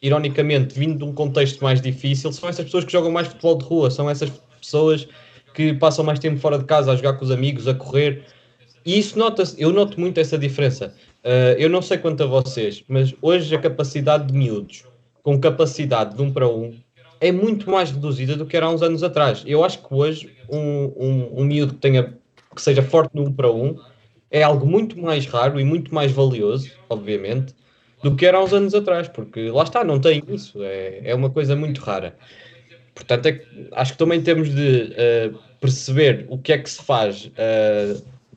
Speaker 5: ironicamente, vindo de um contexto mais difícil, são essas pessoas que jogam mais futebol de rua, são essas pessoas que passam mais tempo fora de casa a jogar com os amigos, a correr, e isso nota-se, eu noto muito essa diferença. Eu não sei quanto a vocês, mas hoje a capacidade de miúdos com capacidade de 1 para 1 é muito mais reduzida do que era há uns anos atrás. Eu acho que hoje um miúdo que seja forte no 1 para 1 é algo muito mais raro e muito mais valioso, obviamente, do que era há uns anos atrás, porque lá está, não tem isso, é uma coisa muito rara. Portanto, acho que também temos de perceber o que é que se faz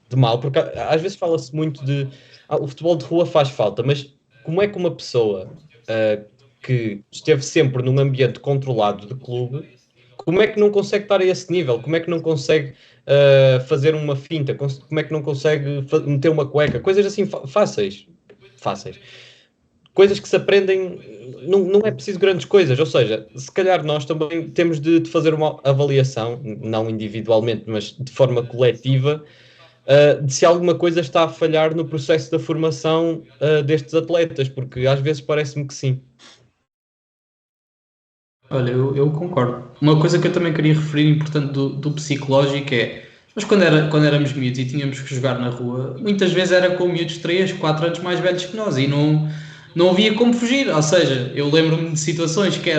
Speaker 5: de mal, porque às vezes fala-se muito de o futebol de rua faz falta, mas como é que uma pessoa que esteve sempre num ambiente controlado de clube, como é que não consegue estar a esse nível? Como é que não consegue fazer uma finta? Como é que não consegue meter uma cueca? Coisas assim fáceis. Coisas que se aprendem, não é preciso grandes coisas, ou seja, se calhar nós também temos de fazer uma avaliação, não individualmente, mas de forma coletiva, de se alguma coisa está a falhar no processo da formação destes atletas, porque às vezes parece-me que sim.
Speaker 2: Olha, eu concordo. Uma coisa que eu também queria referir, importante do psicológico, mas quando éramos miúdos e tínhamos que jogar na rua, muitas vezes era com miúdos 3, 4 anos mais velhos que nós, e não havia como fugir. Ou seja, eu lembro-me de situações que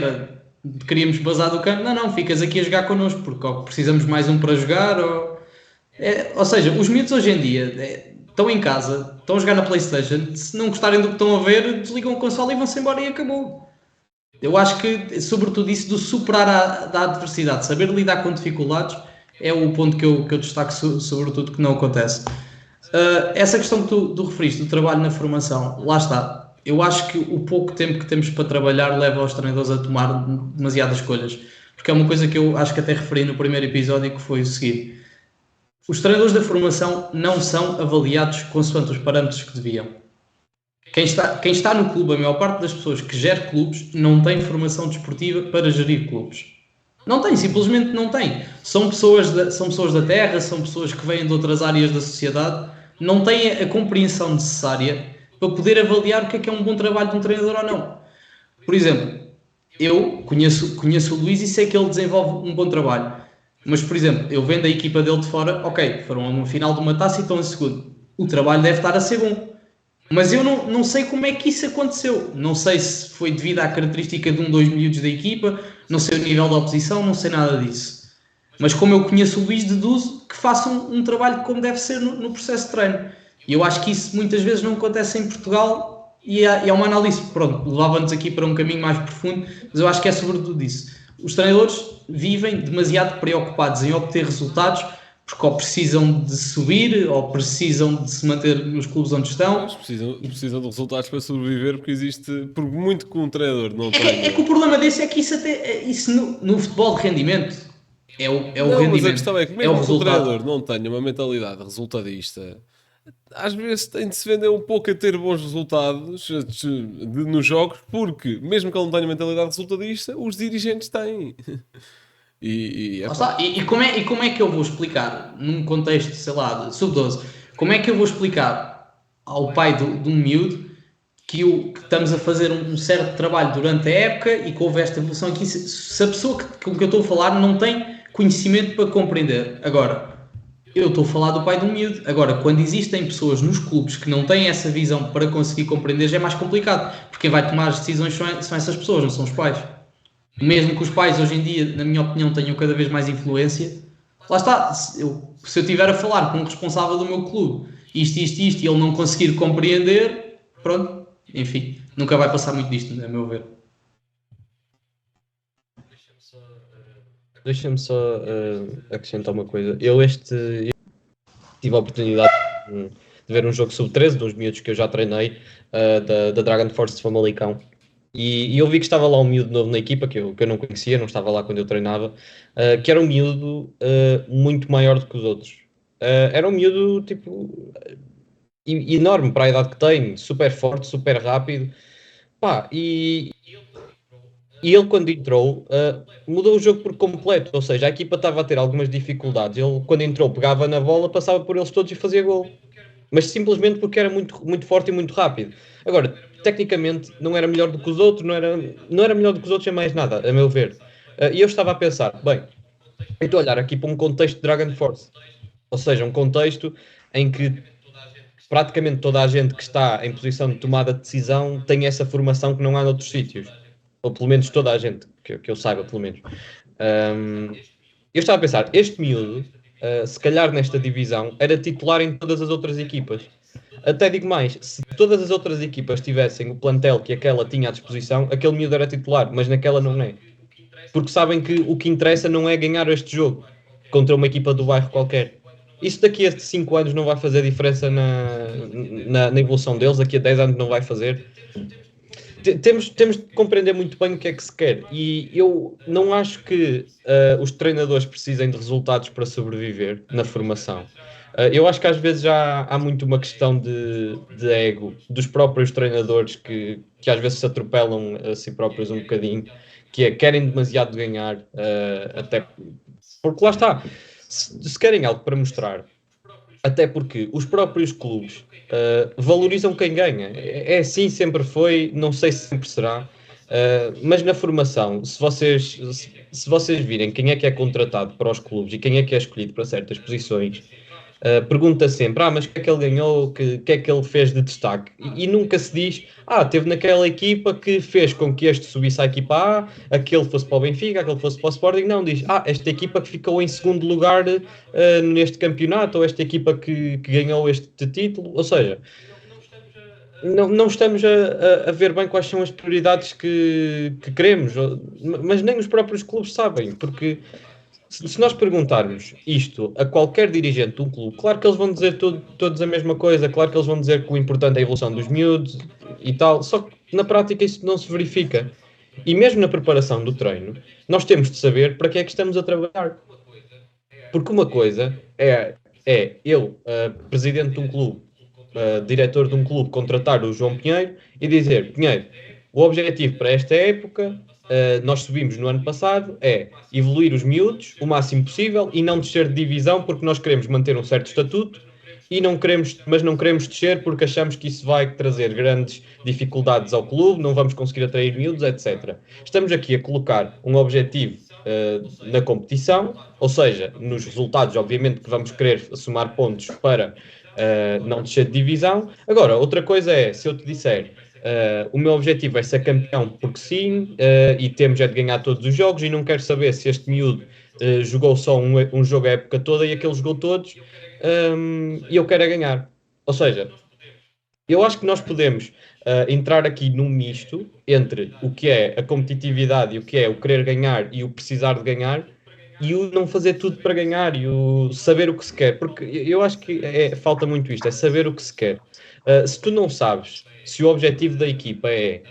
Speaker 2: queríamos bazar do campo, não, ficas aqui a jogar connosco, porque precisamos mais um para jogar, ou seja, os miúdos hoje em dia estão em casa, estão a jogar na PlayStation, se não gostarem do que estão a ver, desligam o console e vão-se embora e acabou. Eu acho que, sobretudo, isso do superar da adversidade, saber lidar com dificuldades, é o ponto que eu destaco, sobretudo, que não acontece. Essa questão que tu referiste, do trabalho na formação, lá está. Eu acho que o pouco tempo que temos para trabalhar leva os treinadores a tomar demasiadas escolhas. Porque é uma coisa que eu acho que até referi no primeiro episódio, que foi o seguinte: os treinadores da formação não são avaliados consoante os parâmetros que deviam. Quem está no clube, a maior parte das pessoas que gera clubes, não tem formação desportiva para gerir clubes. Não tem, simplesmente não tem. São pessoas da terra, são pessoas que vêm de outras áreas da sociedade, não têm a compreensão necessária para poder avaliar o que é um bom trabalho de um treinador ou não. Por exemplo, eu conheço o Luís e sei que ele desenvolve um bom trabalho. Mas, por exemplo, eu vendo a equipa dele de fora, ok, foram a uma final de uma taça e estão em segundo. O trabalho deve estar a ser bom. Mas eu não sei como é que isso aconteceu. Não sei se foi devido à característica de dois miúdos da equipa, não sei o nível da oposição, não sei nada disso. Mas como eu conheço o Luís, deduzo que façam um trabalho como deve ser no processo de treino. E eu acho que isso muitas vezes não acontece em Portugal e é uma análise, pronto, levava-nos aqui para um caminho mais profundo, mas eu acho que é sobretudo isso. Os treinadores vivem demasiado preocupados em obter resultados, porque ou precisam de subir, ou precisam de se manter nos clubes onde estão.
Speaker 4: Mas precisam de resultados para sobreviver, por muito que um treinador não tenha.
Speaker 2: É que o problema desse é que isso no futebol de rendimento é o rendimento.
Speaker 4: Mas a questão é que mesmo que o
Speaker 2: resultado.
Speaker 4: treinador não tenha uma mentalidade resultadista, às vezes tem de se vender um pouco a ter bons resultados nos jogos, porque mesmo que ele não tenha mentalidade resultadista, os dirigentes têm. E
Speaker 2: como é que eu vou explicar, num contexto, sei lá, de sub-12, como é que eu vou explicar ao pai de um miúdo que estamos a fazer um certo trabalho durante a época e que houve esta evolução aqui, se a pessoa com que eu estou a falar não tem conhecimento para compreender? Agora, eu estou a falar do pai de um miúdo. Agora, quando existem pessoas nos clubes que não têm essa visão para conseguir compreender, já é mais complicado, porque quem vai tomar as decisões são essas pessoas, não são os pais. Mesmo que os pais hoje em dia, na minha opinião, tenham cada vez mais influência, lá está, se eu estiver a falar com um responsável do meu clube, isto, e ele não conseguir compreender, pronto, enfim, nunca vai passar muito disto, a meu ver.
Speaker 5: Deixa-me só acrescentar uma coisa. Eu tive a oportunidade de ver um jogo sub-13, de uns miúdos que eu já treinei, da Dragon Force de Famalicão. E eu vi que estava lá um miúdo novo na equipa, que eu não conhecia, não estava lá quando eu treinava, que era um miúdo muito maior do que os outros. Era um miúdo, tipo, enorme para a idade que tem, super forte, super rápido. Pá, e ele, quando entrou, mudou o jogo por completo. Ou seja, a equipa estava a ter algumas dificuldades. Ele, quando entrou, pegava na bola, passava por eles todos e fazia gol. Mas simplesmente porque era muito, muito forte e muito rápido. Agora, tecnicamente, não era melhor do que os outros, não era melhor do que os outros em mais nada, a meu ver. E eu estava a pensar, bem, eu estou a olhar aqui para um contexto de Dragon Force. Ou seja, um contexto em que praticamente toda a gente que está em posição de tomada de decisão tem essa formação que não há noutros sítios. Ou pelo menos toda a gente, que eu saiba, pelo menos. Eu estava a pensar, este miúdo, se calhar nesta divisão, era titular em todas as outras equipas. Até digo mais, se todas as outras equipas tivessem o plantel que aquela tinha à disposição, aquele miúdo era titular, mas naquela não é. Porque sabem que o que interessa não é ganhar este jogo contra uma equipa do bairro qualquer. Isso daqui a 5 anos não vai fazer diferença na evolução deles, daqui a 10 anos não vai fazer. Temos de compreender muito bem o que é que se quer, e eu não acho que os treinadores precisem de resultados para sobreviver na formação. Eu acho que às vezes já há muito uma questão de ego dos próprios treinadores que às vezes se atropelam a si próprios um bocadinho, que é, querem demasiado ganhar, até porque lá está, se querem algo para mostrar, até porque os próprios clubes valorizam quem ganha. É assim, sempre foi, não sei se sempre será, mas na formação, se vocês virem quem é que é contratado para os clubes e quem é que é escolhido para certas posições, pergunta sempre, mas o que é que ele ganhou, o que é que ele fez de destaque? E nunca se diz, teve naquela equipa que fez com que este subisse à equipa A, aquele fosse para o Benfica, aquele fosse para o Sporting. Não, diz, esta equipa que ficou em segundo lugar neste campeonato, ou esta equipa que ganhou este título. Ou seja, não estamos a ver bem quais são as prioridades que queremos, mas nem os próprios clubes sabem, porque se nós perguntarmos isto a qualquer dirigente de um clube, claro que eles vão dizer todos a mesma coisa, claro que eles vão dizer que o importante é a evolução dos miúdos e tal, só que na prática isso não se verifica. E mesmo na preparação do treino, nós temos de saber para que é que estamos a trabalhar. Porque uma coisa é eu, presidente de um clube, diretor de um clube, contratar o João Pinheiro e dizer: Pinheiro, o objetivo para esta época, nós subimos no ano passado, é evoluir os miúdos o máximo possível e não descer de divisão, porque nós queremos manter um certo estatuto e mas não queremos descer porque achamos que isso vai trazer grandes dificuldades ao clube, não vamos conseguir atrair miúdos, etc. Estamos aqui a colocar um objetivo na competição, ou seja, nos resultados, obviamente, que vamos querer somar pontos para não descer de divisão. Agora, outra coisa é, se eu te disser o meu objetivo é ser campeão porque sim, e temos é de ganhar todos os jogos e não quero saber se este miúdo jogou só um jogo a época toda e aquele jogou todos, e eu quero é ganhar. Ou seja, eu acho que nós podemos entrar aqui num misto entre o que é a competitividade e o que é o querer ganhar e o precisar de ganhar e o não fazer tudo para ganhar e o saber o que se quer, porque eu acho que falta muito isto, é saber o que se quer. Se tu não sabes se o objetivo da equipa é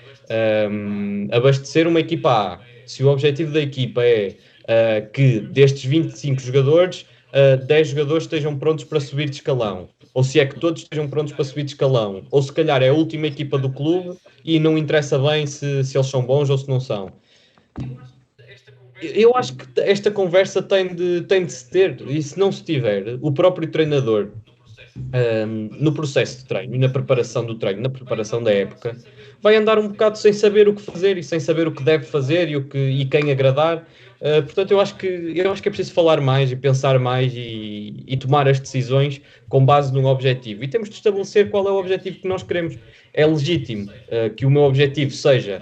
Speaker 5: abastecer uma equipa A, se o objetivo da equipa é que destes 25 jogadores, 10 jogadores estejam prontos para subir de escalão, ou se é que todos estejam prontos para subir de escalão, ou se calhar é a última equipa do clube e não interessa bem se eles são bons ou se não são. Eu acho que esta conversa tem de se ter, e se não se tiver, o próprio treinador no processo de treino e na preparação do treino, na preparação da época, vai andar um bocado sem saber o que fazer e sem saber o que deve fazer e quem agradar. Portanto, eu acho que é preciso falar mais e pensar mais e tomar as decisões com base num objetivo. E temos de estabelecer qual é o objetivo que nós queremos. É legítimo que o meu objetivo seja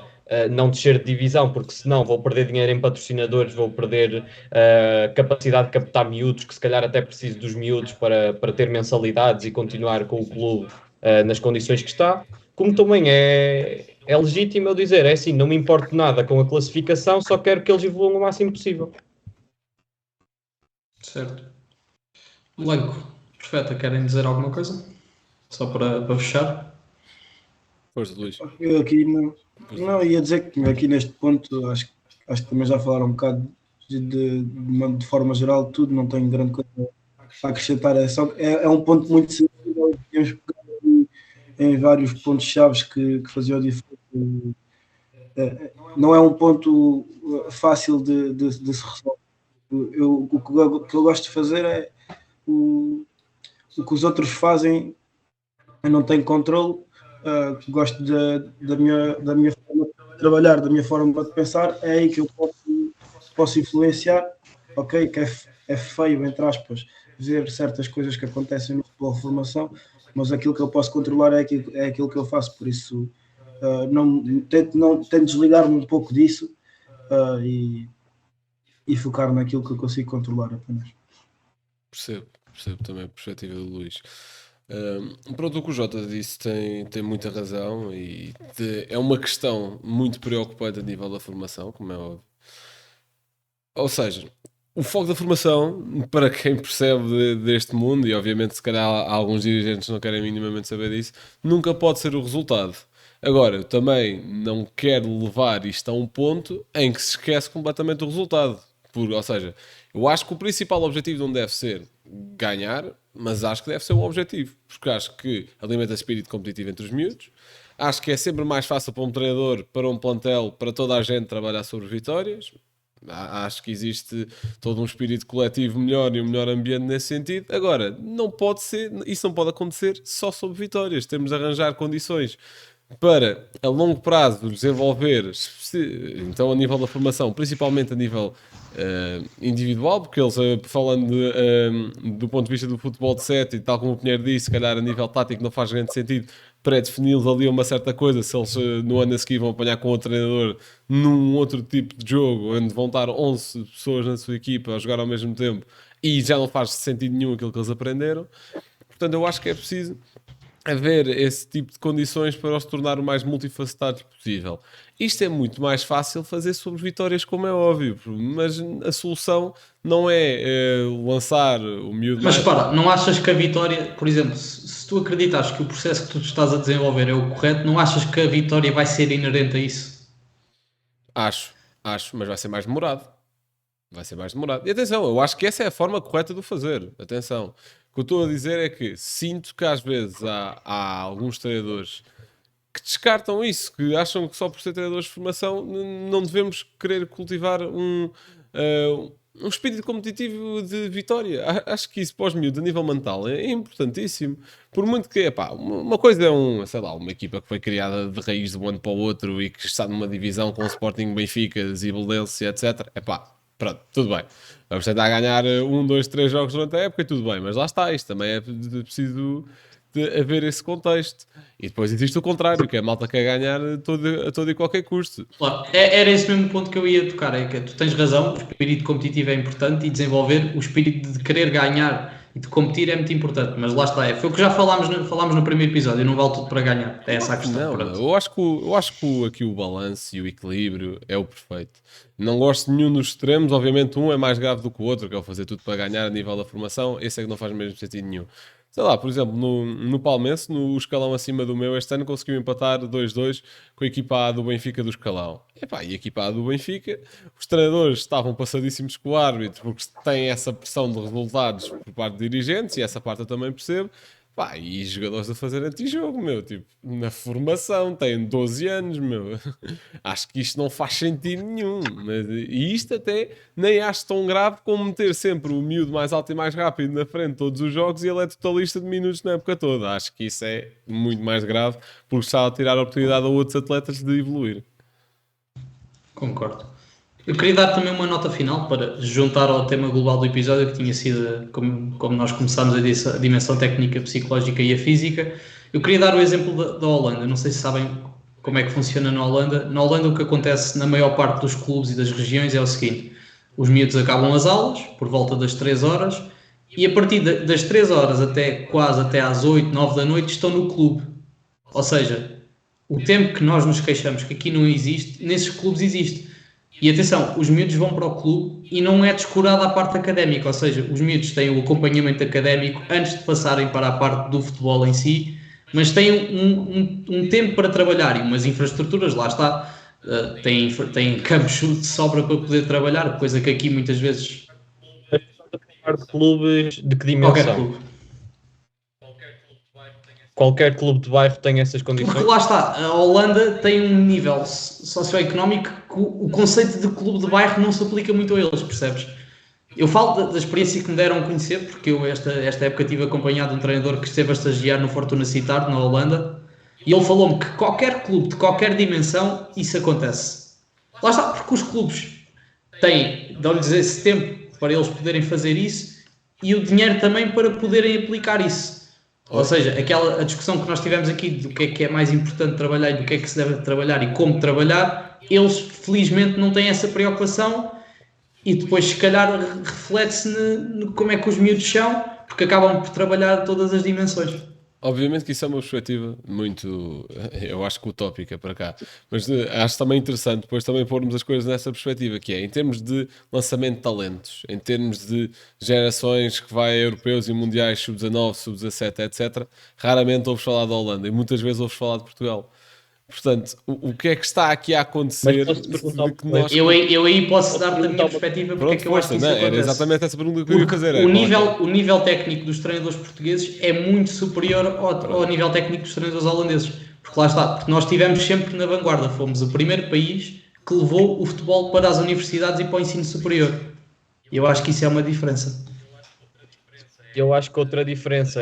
Speaker 5: não descer de divisão, porque senão vou perder dinheiro em patrocinadores, vou perder capacidade de captar miúdos, que se calhar até preciso dos miúdos para ter mensalidades e continuar com o clube nas condições que está, como também é legítimo eu dizer, é assim, não me importo nada com a classificação, só quero que eles evoluam o máximo possível.
Speaker 2: Certo. Blanco, Profeta, querem dizer alguma coisa? Só para fechar?
Speaker 4: Força, Luís.
Speaker 3: Eu aqui não ia dizer que aqui neste ponto acho que também já falaram um bocado de forma geral de tudo, não tenho grande coisa a acrescentar. É um ponto muito sensível e temos pegado em vários pontos chaves que faziam a diferença. Não é um ponto fácil de se resolver. O que eu gosto de fazer é o que os outros fazem, eu não tenho controle. Gosto da minha forma de trabalhar, da minha forma de pensar, é aí que eu posso influenciar, ok? Que é feio, entre aspas, ver certas coisas que acontecem no futebol de formação, mas aquilo que eu posso controlar é aquilo que eu faço, por isso tento desligar-me um pouco disso e focar naquilo que eu consigo controlar apenas.
Speaker 4: Percebo também a perspectiva do Luís. Pronto, o que o Jota disse tem muita razão e é uma questão muito preocupante a nível da formação, como é óbvio. Ou seja, o foco da formação, para quem percebe deste mundo, e obviamente se calhar alguns dirigentes não querem minimamente saber disso, nunca pode ser o resultado. Agora, eu também não quero levar isto a um ponto em que se esquece completamente do resultado. Ou seja, eu acho que o principal objetivo não deve ser ganhar, mas acho que deve ser um objetivo, porque acho que alimenta espírito competitivo entre os miúdos. Acho que é sempre mais fácil para um treinador, para um plantel, para toda a gente trabalhar sobre vitórias. Acho que existe todo um espírito coletivo melhor e um melhor ambiente nesse sentido. Agora, isso não pode acontecer só sobre vitórias. Temos de arranjar condições para, a longo prazo, desenvolver, então a nível da formação, principalmente a nível individual, porque eles, falando do ponto de vista do futebol de 7, e tal como o Pinheiro disse, se calhar a nível tático não faz grande sentido pré-defini-los ali uma certa coisa, se eles no ano a seguir vão apanhar com outro treinador num outro tipo de jogo, onde vão estar 11 pessoas na sua equipa a jogar ao mesmo tempo, e já não faz sentido nenhum aquilo que eles aprenderam. Portanto, eu acho que é preciso haver esse tipo de condições para os tornar o mais multifacetados possível. Isto é muito mais fácil fazer sobre vitórias, como é óbvio, mas a solução não é lançar o miúdo
Speaker 2: Mas
Speaker 4: mais...
Speaker 2: repara, não achas que a vitória, por exemplo, se tu acreditas que o processo que tu estás a desenvolver é o correto, não achas que a vitória vai ser inerente a isso?
Speaker 4: Acho, mas vai ser mais demorado. Vai ser mais demorado. E atenção, eu acho que essa é a forma correta de o fazer. Atenção. O que eu estou a dizer é que sinto que às vezes há alguns treinadores que descartam isso, que acham que só por ser treinadores de formação não devemos querer cultivar um espírito competitivo de vitória. Acho que isso para os miúdos a nível mental é importantíssimo. Por muito que, epá, uma coisa é sei lá, uma equipa que foi criada de raiz de um ano para o outro e que está numa divisão com o Sporting, Benfica, Zibelense, etc. Epá, pronto, tudo bem. Vamos tentar ganhar 1, 2, 3 jogos durante a época e tudo bem, mas lá está, isto também é preciso de haver esse contexto. E depois existe o contrário, que é a malta quer ganhar a todo e qualquer custo.
Speaker 2: Claro, era esse mesmo ponto que eu ia tocar, é que tu tens razão, o espírito competitivo é importante e desenvolver o espírito de querer ganhar e de competir é muito importante, mas lá está, foi o que já falámos no primeiro episódio, não vale tudo para ganhar, é essa a questão.
Speaker 4: Não,
Speaker 2: Pronto.
Speaker 4: eu acho que aqui o balanço e o equilíbrio é o perfeito. Não gosto de nenhum dos extremos, obviamente um é mais grave do que o outro, que é o fazer tudo para ganhar a nível da formação, esse é que não faz mesmo sentido nenhum. Sei lá, por exemplo, no Palmeirense, no escalão acima do meu, este ano conseguiu empatar 2-2 com a equipa A do Benfica do escalão. E a equipa A do Benfica, os treinadores estavam passadíssimos com o árbitro porque têm essa pressão de resultados por parte de dirigentes, e essa parte eu também percebo. Pá, e jogadores a fazer antijogo, meu, tipo, na formação, têm 12 anos, meu. Acho que isto não faz sentido nenhum. E isto até nem acho tão grave como meter sempre o miúdo mais alto e mais rápido na frente de todos os jogos e ele é totalista de minutos na época toda. Acho que isso é muito mais grave porque está a tirar a oportunidade a outros atletas de evoluir.
Speaker 2: Concordo. Eu queria dar também uma nota final para juntar ao tema global do episódio, que tinha sido, como nós começámos, a dimensão técnica, psicológica e a física. Eu queria dar o exemplo da Holanda. Não sei se sabem como é que funciona na Holanda. Na Holanda o que acontece na maior parte dos clubes e das regiões é o seguinte: os miúdos acabam as aulas por volta das 3 horas e a partir das 3 horas até às 8, 9 da noite estão no clube. Ou seja, o tempo que nós nos queixamos que aqui não existe, nesses clubes existe. E atenção, os miúdos vão para o clube e não é descurada a parte académica, ou seja, os miúdos têm o acompanhamento académico antes de passarem para a parte do futebol em si, mas têm um tempo para trabalhar e umas infraestruturas, lá está, têm campos de sobra para poder trabalhar, coisa que aqui muitas vezes...
Speaker 5: De clubes de que
Speaker 2: Qualquer
Speaker 5: dimensão?
Speaker 2: clube.
Speaker 5: Qualquer clube de bairro tem essas condições?
Speaker 2: Porque lá está, a Holanda tem um nível socioeconómico que o conceito de clube de bairro não se aplica muito a eles, percebes? Eu falo da experiência que me deram a conhecer, porque eu esta época tive acompanhado um treinador que esteve a estagiar no Fortuna Sittard, na Holanda, e ele falou-me que qualquer clube de qualquer dimensão isso acontece. Lá está, porque os clubes dão-lhes esse tempo para eles poderem fazer isso e o dinheiro também para poderem aplicar isso. Ou seja, a discussão que nós tivemos aqui do que é mais importante trabalhar e do que é que se deve trabalhar e como trabalhar, eles felizmente não têm essa preocupação e depois se calhar reflete-se no como é que os miúdos são, porque acabam por trabalhar todas as dimensões.
Speaker 4: Obviamente que isso é uma perspectiva muito, eu acho que utópica para cá, mas acho também interessante depois também pormos as coisas nessa perspectiva, que é em termos de lançamento de talentos, em termos de gerações que vai a europeus e mundiais sub-19, sub-17, etc. Raramente ouves falar da Holanda e muitas vezes ouves falar de Portugal. Portanto, o que é que está aqui a acontecer?
Speaker 5: Mas posso-te perguntar
Speaker 4: De que nós...
Speaker 2: Eu aí posso dar da minha perspectiva porque é que eu acho que isso acontece.
Speaker 4: Era exatamente essa pergunta que eu ia fazer.
Speaker 2: O nível técnico dos treinadores portugueses é muito superior ao nível técnico dos treinadores holandeses. Porque lá está, porque nós estivemos sempre na vanguarda. Fomos o primeiro país que levou o futebol para as universidades e para o ensino superior. E eu acho que isso é uma diferença.
Speaker 5: Eu acho que outra diferença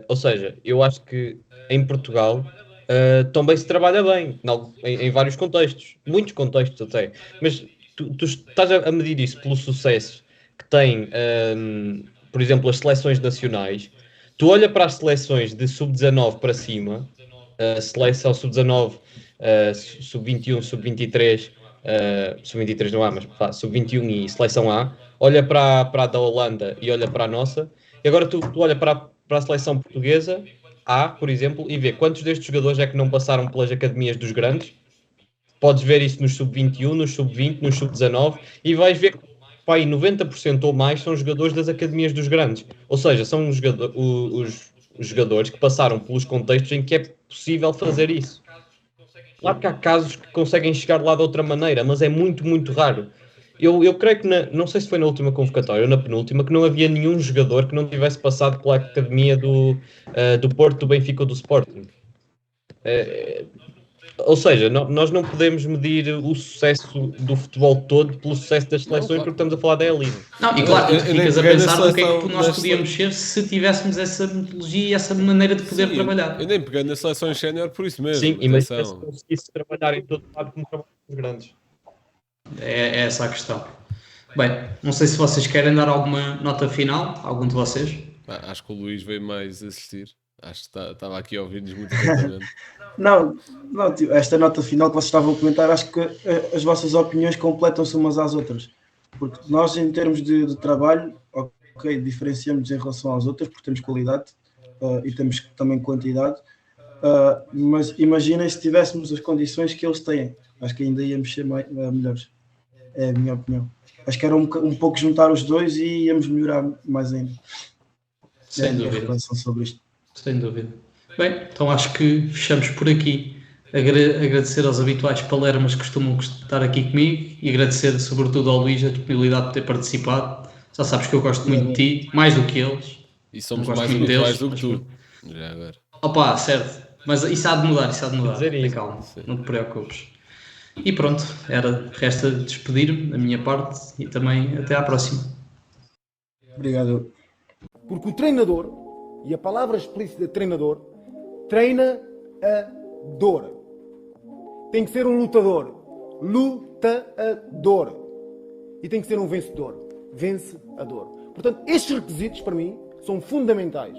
Speaker 5: ou seja, eu acho que em Portugal também se trabalha bem, em vários contextos, muitos contextos até, mas tu estás a medir isso pelo sucesso que tem, por exemplo, as seleções nacionais. Tu olha para as seleções de sub-19 para cima, seleção sub-19, sub-21, sub-23, sub-23 não há, mas sub-21 e seleção A, olha para a da Holanda e olha para a nossa, e agora tu olha para a seleção portuguesa A, por exemplo, e vê quantos destes jogadores é que não passaram pelas academias dos grandes. Podes ver isso nos sub-21, nos sub-20, nos sub-19 e vais ver que pá, aí 90% ou mais são jogadores das academias dos grandes. Ou seja, são os jogadores que passaram pelos contextos em que é possível fazer isso. Claro que há casos que conseguem chegar lá de outra maneira, mas é muito, muito raro. Eu creio que, não sei se foi na última convocatória ou na penúltima, que não havia nenhum jogador que não tivesse passado pela academia do Porto, do Benfica ou do Sporting. Ou seja, nós não podemos medir o sucesso do futebol todo pelo sucesso das seleções, porque estamos a falar da elite.
Speaker 2: Não, e claro, tu
Speaker 4: Eu nem
Speaker 2: ficas a
Speaker 4: peguei na
Speaker 2: pensar no que é que
Speaker 4: seleção-
Speaker 2: nós
Speaker 4: na
Speaker 2: podíamos ser se tivéssemos essa metodologia e essa maneira de poder
Speaker 4: Sim,
Speaker 2: trabalhar.
Speaker 4: Eu nem peguei nas seleções sénior por isso mesmo.
Speaker 5: Sim, imagina se
Speaker 4: atenção.
Speaker 5: conseguisse trabalhar em todo lado como trabalham os grandes.
Speaker 2: É essa a questão. Bem, não sei se vocês querem dar alguma nota final, algum de vocês.
Speaker 4: Acho que o Luís veio mais assistir. Acho que estava aqui a ouvir-nos muito atentamente.
Speaker 3: Não, tio, esta nota final que vocês estavam a comentar, acho que as vossas opiniões completam-se umas às outras. Porque nós, em termos de trabalho, ok, diferenciamos em relação às outras, porque temos qualidade e temos também quantidade. Mas imaginem se tivéssemos as condições que eles têm. Acho que ainda íamos ser melhores. É a minha opinião. Acho que era um pouco juntar os dois e íamos melhorar mais ainda.
Speaker 2: Sem
Speaker 3: É a minha
Speaker 2: dúvida.
Speaker 3: reflexão sobre isto.
Speaker 2: Sem dúvida. Bem, então acho que fechamos por aqui. Agradecer aos habituais palermas que costumam estar aqui comigo e agradecer sobretudo ao Luís a disponibilidade de ter participado. Já sabes que eu gosto muito de ti, mais do que eles.
Speaker 4: E somos
Speaker 2: Não gosto
Speaker 4: mais
Speaker 2: muito
Speaker 4: habituais
Speaker 2: deles,
Speaker 4: do que
Speaker 2: mas-
Speaker 4: tu. Já agora.
Speaker 2: Opa, certo. Mas isso há de mudar,
Speaker 5: Dizer
Speaker 2: Tem
Speaker 5: isso.
Speaker 2: calma, não te preocupes. E pronto, resta despedir-me da minha parte e também até à próxima.
Speaker 3: Obrigado.
Speaker 1: Porque o treinador, e a palavra explícita de treinador, treina a dor. Tem que ser um lutador. Lutador. E tem que ser um vencedor. Vencedor. Portanto, estes requisitos, para mim, são fundamentais.